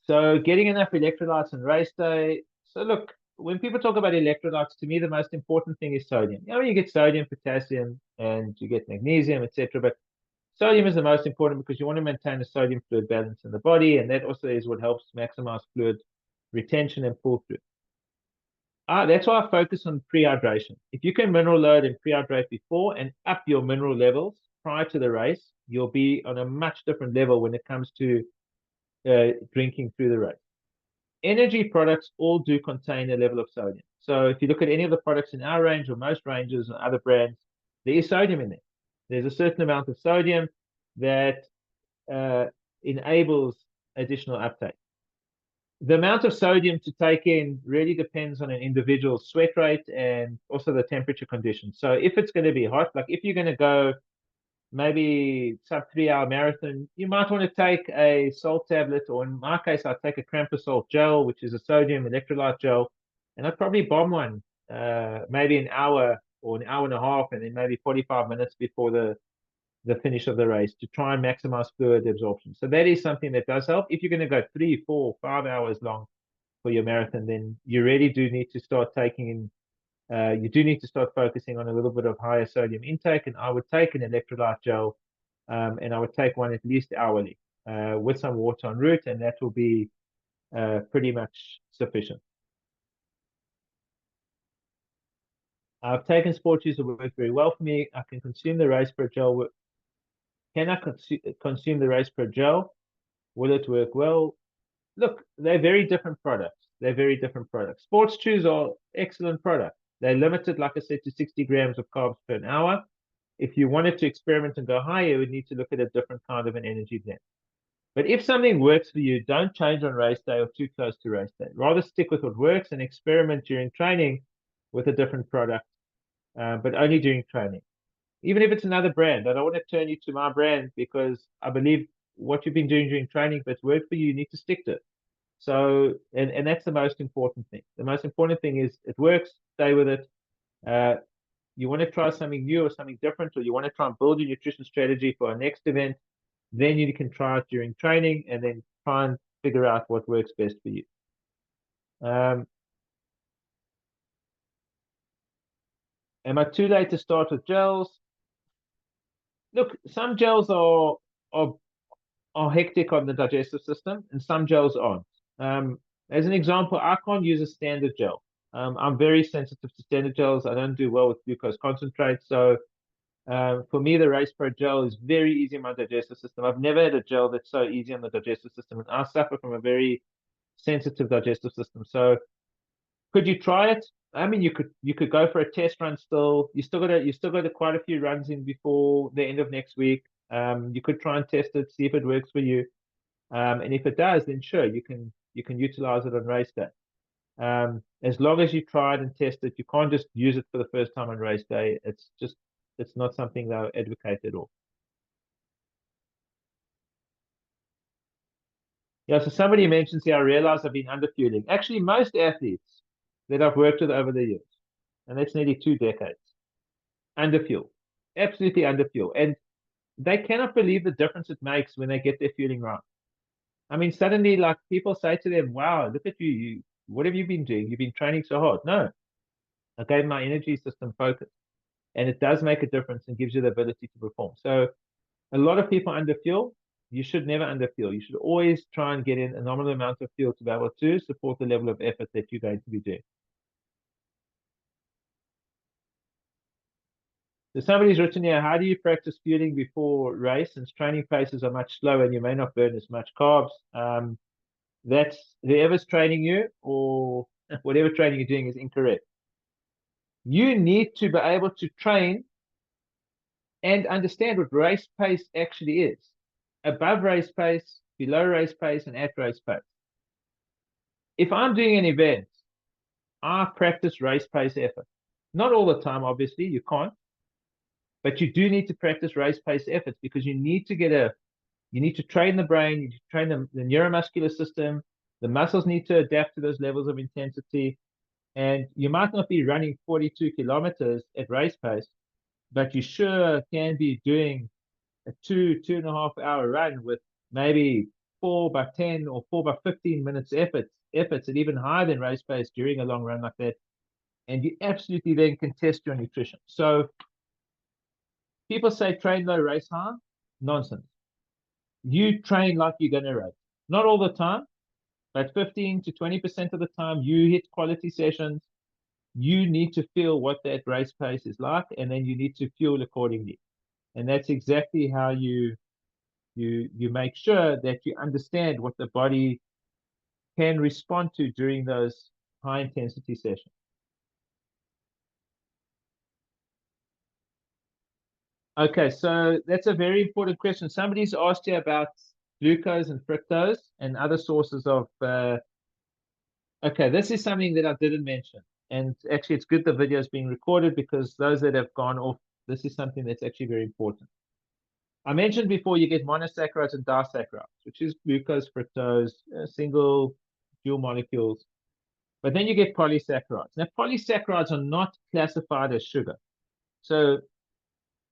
So getting enough electrolytes on race day. So look, when people talk about electrolytes, to me the most important thing is sodium. You get sodium, potassium, and you get magnesium, etc. But sodium is the most important because you want to maintain a sodium fluid balance in the body, and that also is what helps maximize fluid retention and pull through. That's why I focus on prehydration. If you can mineral load and prehydrate before and up your mineral levels prior to the race, you'll be on a much different level when it comes to drinking through the race. Energy products all do contain a level of sodium. So if you look at any of the products in our range or most ranges or other brands, there is sodium in there. There's a certain amount of sodium that enables additional uptake. The amount of sodium to take in really depends on an individual's sweat rate and also the temperature conditions. So if it's going to be hot, like if you're going to go, maybe sub 3 hour marathon, you might want to take a salt tablet, or in my case, I'd take a Salt gel, which is a sodium electrolyte gel, and I'd probably bomb one maybe an hour or an hour and a half, and then maybe 45 minutes before the finish of the race to try and maximize fluid absorption. So that is something that does help. If you're going to go 3, 4, 5 hours long for your marathon, then you really do need to start taking in you do need to start focusing on a little bit of higher sodium intake, and I would take an electrolyte gel, and I would take one at least hourly with some water en route, and that will be pretty much sufficient. I've taken sport juice that work very well for me. I can consume the race per gel. Can I consume the race per gel? Will it work well? Look, they're very different products. They're very different products. Sports chews are excellent products. They're limited, like I said, to 60 grams of carbs per hour. If you wanted to experiment and go higher, you would need to look at a different kind of an energy blend. But if something works for you, don't change on race day or too close to race day. Rather stick with what works and experiment during training with a different product, but only during training. Even if it's another brand, I don't want to turn you to my brand, because I believe what you've been doing during training, if it's worked for you, you need to stick to it. So, and that's the most important thing. The most important thing is it works, stay with it. You want to try something new or something different, or you want to try and build your nutrition strategy for our next event, then you can try it during training and then try and figure out what works best for you. Am I too late to start with gels? Look, some gels are hectic on the digestive system, and some gels aren't. As an example, I can't use a standard gel. I'm very sensitive to standard gels. I don't do well with glucose concentrate. So for me, the Race Pro gel is very easy on my digestive system. I've never had a gel that's so easy on the digestive system, and I suffer from a very sensitive digestive system. So could you try it? I mean, you could go for a test run still. You still got quite a few runs in before the end of next week. You could try and test it, see if it works for you. And if it does, then sure, you can utilize it on race day. As long as you try it and test it, you can't just use it for the first time on race day. It's not something that I advocate at all. Yeah, so somebody mentions here, I realize I've been underfueling. Actually, most athletes that I've worked with over the years, and that's nearly 2 decades, underfuel, absolutely underfuel. And they cannot believe the difference it makes when they get their fueling right. I mean, suddenly, like, people say to them, wow, look at you. What have you been doing? You've been training so hard. No, I gave my energy system focus, and it does make a difference and gives you the ability to perform. So a lot of people underfuel. You should never underfuel. You should always try and get in a nominal amount of fuel to be able to support the level of effort that you're going to be doing. So somebody's written here, how do you practice fueling before race, since training paces are much slower and you may not burn as much carbs? That's whoever's training you, or whatever training you're doing, is incorrect. You need to be able to train and understand what race pace actually is. Above race pace, below race pace, and at race pace. If I'm doing an event, I practice race pace effort. Not all the time, obviously, you can't. But you do need to practice race pace efforts, because you need to train the brain, you need to train the neuromuscular system. The muscles need to adapt to those levels of intensity. And you might not be running 42 kilometers at race pace, but you sure can be doing a 2.5 hour run with maybe 4x10 or 4x15 minutes efforts at even higher than race pace during a long run like that. And you absolutely then can test your nutrition. So people say train low, race high. Nonsense. You train like you're going to race. Not all the time, but 15 to 20% of the time you hit quality sessions. You need to feel what that race pace is like, and then you need to fuel accordingly. And that's exactly how you make sure that you understand what the body can respond to during those high intensity sessions. Okay, so that's a very important question. Somebody's asked you about glucose and fructose and other sources of. Okay, this is something that I didn't mention. And actually, it's good the video is being recorded, because those that have gone off, this is something that's actually very important. I mentioned before you get monosaccharides and disaccharides, which is glucose, fructose, single, dual molecules. But then you get polysaccharides. Now, polysaccharides are not classified as sugar. So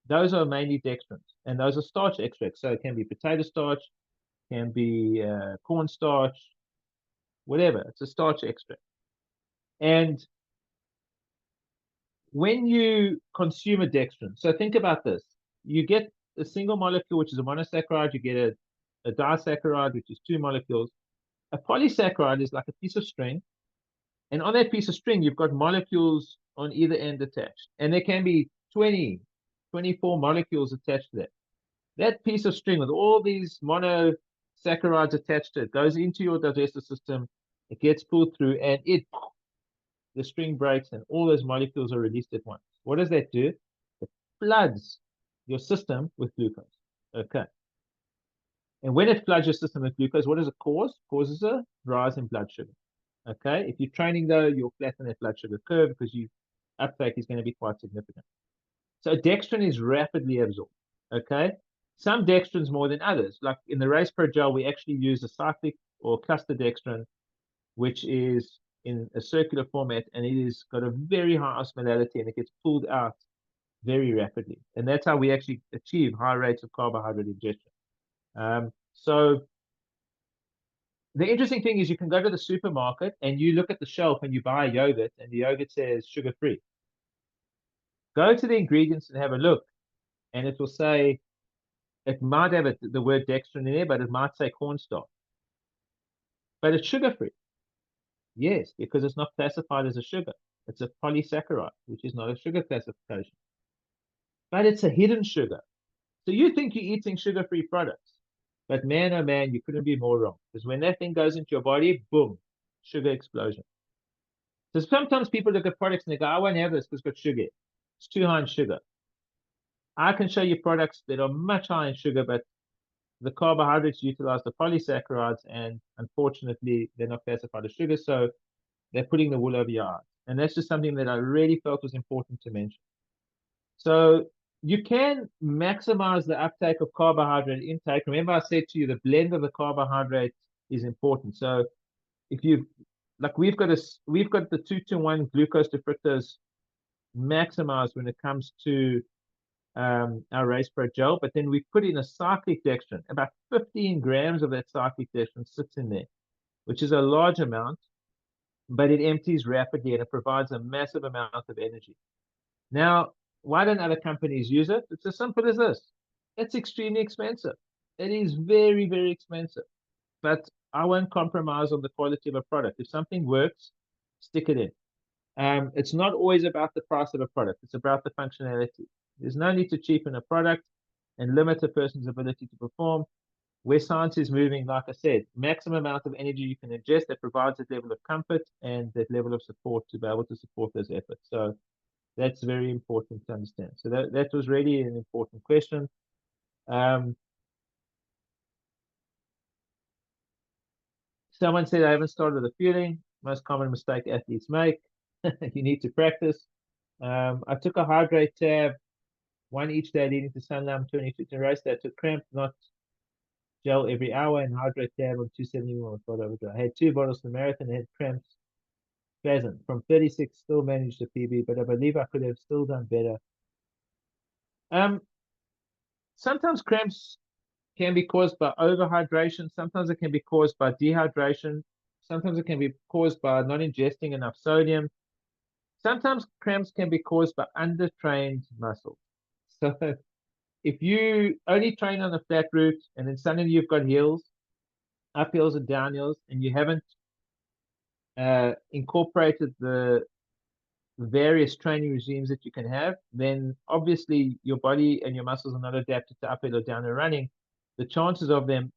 those are mainly dextrins, and those are starch extracts. So it can be potato starch, can be cornstarch, whatever. It's a starch extract. And when you consume a dextrin, so think about this. You get a single molecule, which is a monosaccharide. You get a disaccharide, which is two molecules. A polysaccharide is like a piece of string. And on that piece of string, you've got molecules on either end attached. And there can be 20, 24 molecules attached to that. That piece of string with all these monosaccharides attached to it goes into your digestive system. It gets pulled through, and the string breaks, and all those molecules are released at once. What does that do? It floods your system with glucose. Okay. And when it floods your system with glucose, what does it cause? It causes a rise in blood sugar. Okay. If you're training, though, you'll flatten that blood sugar curve because uptake is going to be quite significant. So dextrin is rapidly absorbed. Okay. Some dextrins more than others. Like in the Race Pro gel, we actually use a cyclic or cluster dextrin, which is in a circular format, and it has got a very high osmolality, and it gets pulled out very rapidly. And that's how we actually achieve high rates of carbohydrate ingestion. So the interesting thing is you can go to the supermarket and you look at the shelf and you buy a yogurt, and the yogurt says sugar-free. Go to the ingredients and have a look, and it will say, it might have the word dextrin in there, but it might say cornstarch. But it's sugar-free. Yes, because it's not classified as a sugar. It's a polysaccharide, which is not a sugar classification. But it's a hidden sugar. So you think you're eating sugar-free products. But man, oh man, you couldn't be more wrong. Because when that thing goes into your body, boom, sugar explosion. So sometimes people look at products and they go, I won't have this because it's got sugar. It's too high in sugar. I can show you products that are much higher in sugar, but the carbohydrates utilize the polysaccharides, and unfortunately, they're not classified as sugar. So they're putting the wool over your eyes. And that's just something that I really felt was important to mention. So you can maximize the uptake of carbohydrate intake. Remember, I said to you, the blend of the carbohydrate is important. So if you like, we've got the 2-to-1 glucose to fructose maximized when it comes to our Race Pro gel, but then we put in a cyclic dextrin. About 15 grams of that cyclic dextrin sits in there, which is a large amount, but it empties rapidly and it provides a massive amount of energy. Now, why don't other companies use it? It's as simple as this. It's extremely expensive. It is very, very expensive. But I won't compromise on the quality of a product. If something works, stick it in. It's not always about the price of a product. It's about the functionality. There's no need to cheapen a product and limit a person's ability to perform. Where science is moving, like I said, maximum amount of energy you can ingest that provides that level of comfort and that level of support to be able to support those efforts. So that's very important to understand. So that was really an important question. Someone said, I haven't started the fueling. Most common mistake athletes make. You need to practice. I took a hydrate tab, one each day leading to Sunlam 22 to race that took cramp, not gel every hour, and hydrate tab on 271. I had 2 bottles for the marathon and had cramps. Pleasant. From 36, still managed the PB, but I believe I could have still done better. Sometimes cramps can be caused by overhydration. Sometimes it can be caused by dehydration. Sometimes it can be caused by not ingesting enough sodium. Sometimes cramps can be caused by undertrained muscles. So if you only train on a flat route and then suddenly you've got hills, uphills and downhills, and you haven't incorporated the various training regimes that you can have, then obviously your body and your muscles are not adapted to uphill or downhill running. The chances of them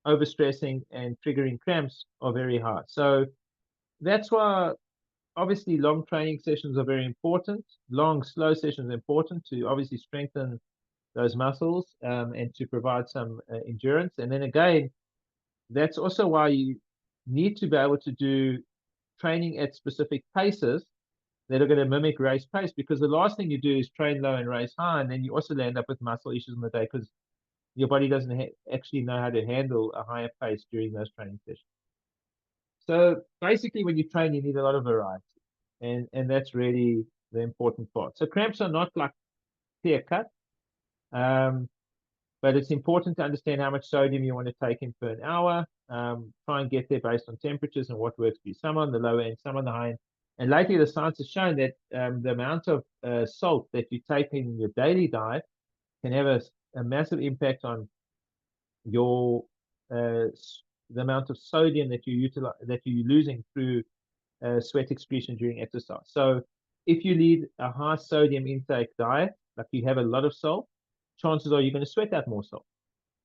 overstressing and triggering cramps are very high. So that's why obviously long training sessions are very important. Long, slow sessions are important to obviously strengthen those muscles and to provide some endurance. And then again, that's also why you need to be able to do training at specific paces that are going to mimic race pace, because the last thing you do is train low and race high, and then you also end up with muscle issues in the day because your body doesn't actually know how to handle a higher pace during those training sessions. So basically, when you train, you need a lot of variety, and that's really the important part. So cramps are not like clear cut, but it's important to understand how much sodium you want to take in per an hour. Try and get there based on temperatures and what works for you. Some on the lower end, some on the high end. And lately, the science has shown that the amount of salt that you take in your daily diet can have a massive impact on your the amount of sodium that you're losing through sweat excretion during exercise. So if you lead a high sodium intake diet, like you have a lot of salt, chances are you're going to sweat out more salt.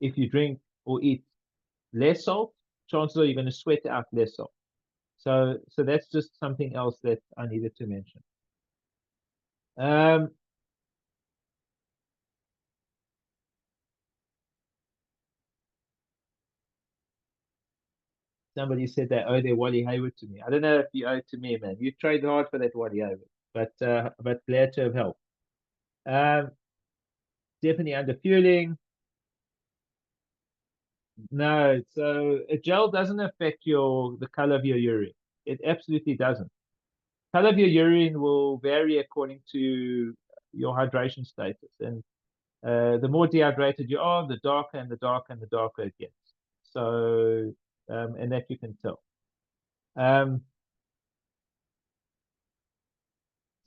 If you drink or eat less salt, chances are you're going to sweat out less salt. So that's just something else that I needed to mention. Somebody said they owe their Wally Hayward to me. I don't know if you owe it to me, man. You tried hard for that Wally Hayward, but glad to have helped. Definitely under fueling. No, so a gel doesn't affect the color of your urine. It absolutely doesn't. Color of your urine will vary according to your hydration status, and the more dehydrated you are, the darker and the darker and the darker it gets. So, and that you can tell.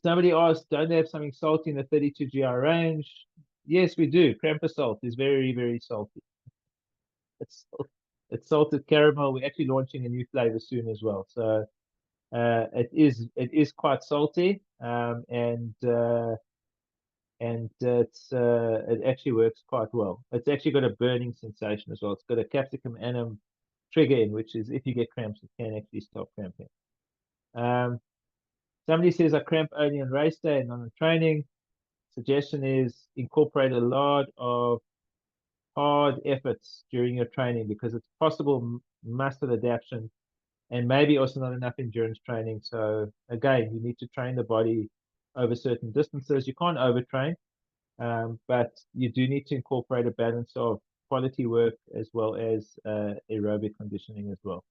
Somebody asked, don't they have something salty in the 32 GI range? Yes, we do. Cramper salt is very, very salty. It's salted caramel. We're actually launching a new flavor soon as well. So it is quite salty, and it actually works quite well. It's actually got a burning sensation as well. It's got a capsicum anum trigger in, which is if you get cramps, it can actually stop cramping. Somebody says I cramp only on race day and not on training. Suggestion is incorporate a lot of hard efforts during your training, because it's possible muscle adaptation and maybe also not enough endurance training. So again, you need to train the body over certain distances. You can't overtrain, but you do need to incorporate a balance of quality work as well as aerobic conditioning as well.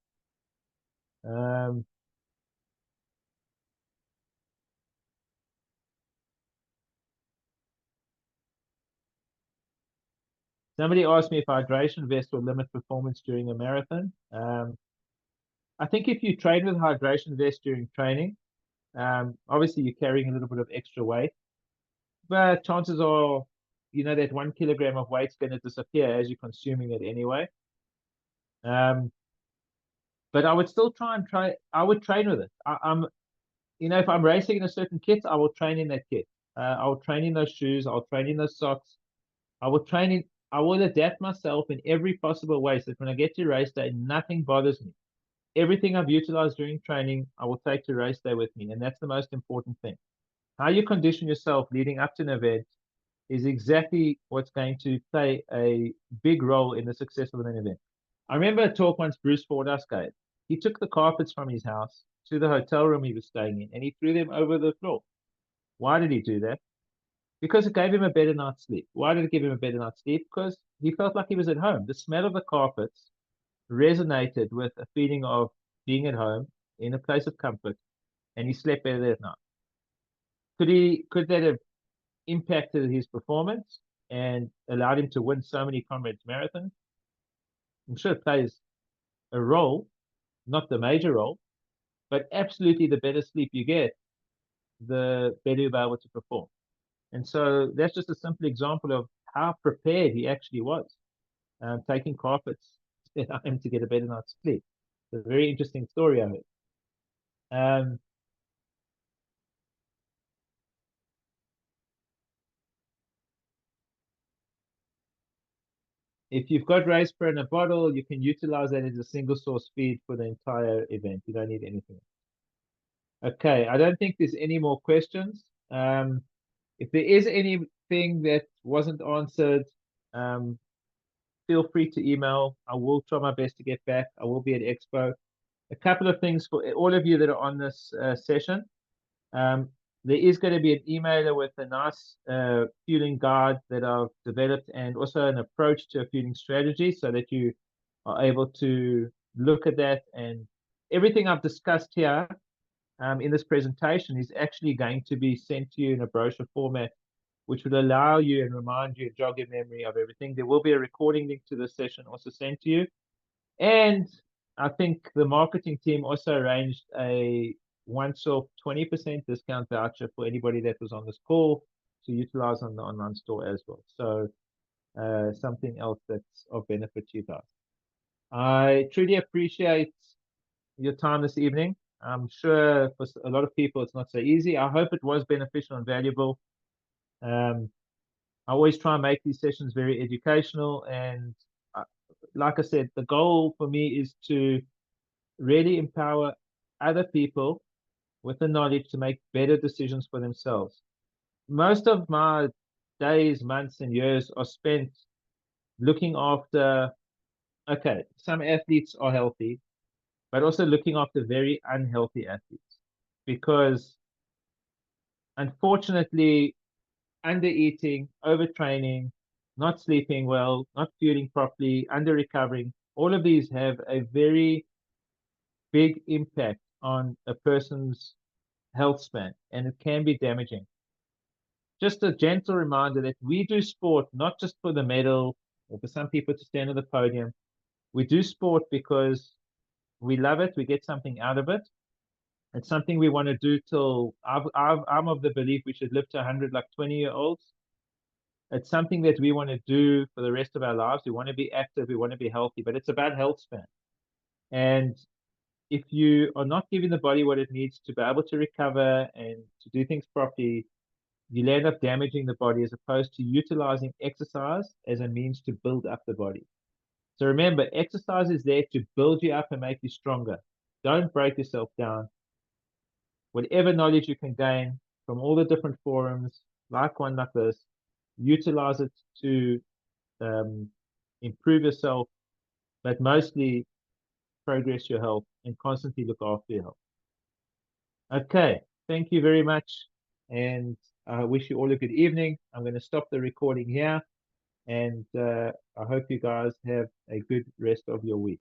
Somebody asked me if hydration vest will limit performance during a marathon. I think if you train with hydration vest during training, obviously you're carrying a little bit of extra weight, but chances are, that 1 kilogram of weight's going to disappear as you're consuming it anyway. But I would still I would train with it. If I'm racing in a certain kit, I will train in that kit. I will train in those shoes. I'll train in those socks. I will adapt myself in every possible way so that when I get to race day, nothing bothers me. Everything I've utilized during training, I will take to race day with me. And that's the most important thing. How you condition yourself leading up to an event is exactly what's going to play a big role in the success of an event. I remember a talk once Bruce Fordyce gave. He took the carpets from his house to the hotel room he was staying in, and he threw them over the floor. Why did he do that? Because it gave him a better night's sleep. Why did it give him a better night's sleep? Because he felt like he was at home. The smell of the carpets resonated with a feeling of being at home in a place of comfort, and he slept better that night. Could that have impacted his performance and allowed him to win so many Comrades marathons? I'm sure it plays a role, not the major role, but absolutely the better sleep you get, the better you'll be able to perform. And so that's just a simple example of how prepared he actually was, taking carpets to get a better night's sleep. It's a very interesting story of it. If you've got race spray in a bottle, you can utilize that as a single source feed for the entire event. You don't need anything else. Okay, I don't think there's any more questions. If there is anything that wasn't answered, feel free to email. I will try my best to get back. I will be at Expo. A couple of things for all of you that are on this session. There is going to be an emailer with a nice fueling guide that I've developed, and also an approach to a fueling strategy, so that you are able to look at that. And everything I've discussed here in this presentation is actually going to be sent to you in a brochure format, which will allow you and remind you, jog your memory of everything. There will be a recording link to this session also sent to you. And I think the marketing team also arranged a once-off 20% discount voucher for anybody that was on this call to utilize on the online store as well. So something else that's of benefit to you guys. I truly appreciate your time this evening. I'm sure for a lot of people it's not so easy. I hope it was beneficial and valuable. I always try and make these sessions very educational, and like I said, the goal for me is to really empower other people with the knowledge to make better decisions for themselves. Most of my days, months, and years are spent looking after, okay, some athletes are healthy, but also looking after very unhealthy athletes, because unfortunately, under eating, overtraining, not sleeping well, not fueling properly, under recovering, all of these have a very big impact on a person's health span, and it can be damaging. Just a gentle reminder that we do sport not just for the medal or for some people to stand on the podium. We do sport because we love it, we get something out of it. It's something we want to do till I'm of the belief we should live to 100 like 20-year-olds. It's something that we want to do for the rest of our lives. We want to be active, we want to be healthy, but it's about health span. And if you are not giving the body what it needs to be able to recover and to do things properly, you'll end up damaging the body, as opposed to utilizing exercise as a means to build up the body. So remember, exercise is there to build you up and make you stronger. Don't break yourself down. Whatever knowledge you can gain from all the different forums, like one like this, utilize it to improve yourself, but mostly progress your health and constantly look after your health. Okay, thank you very much, and I wish you all a good evening. I'm going to stop the recording here, and I hope you guys have a good rest of your week.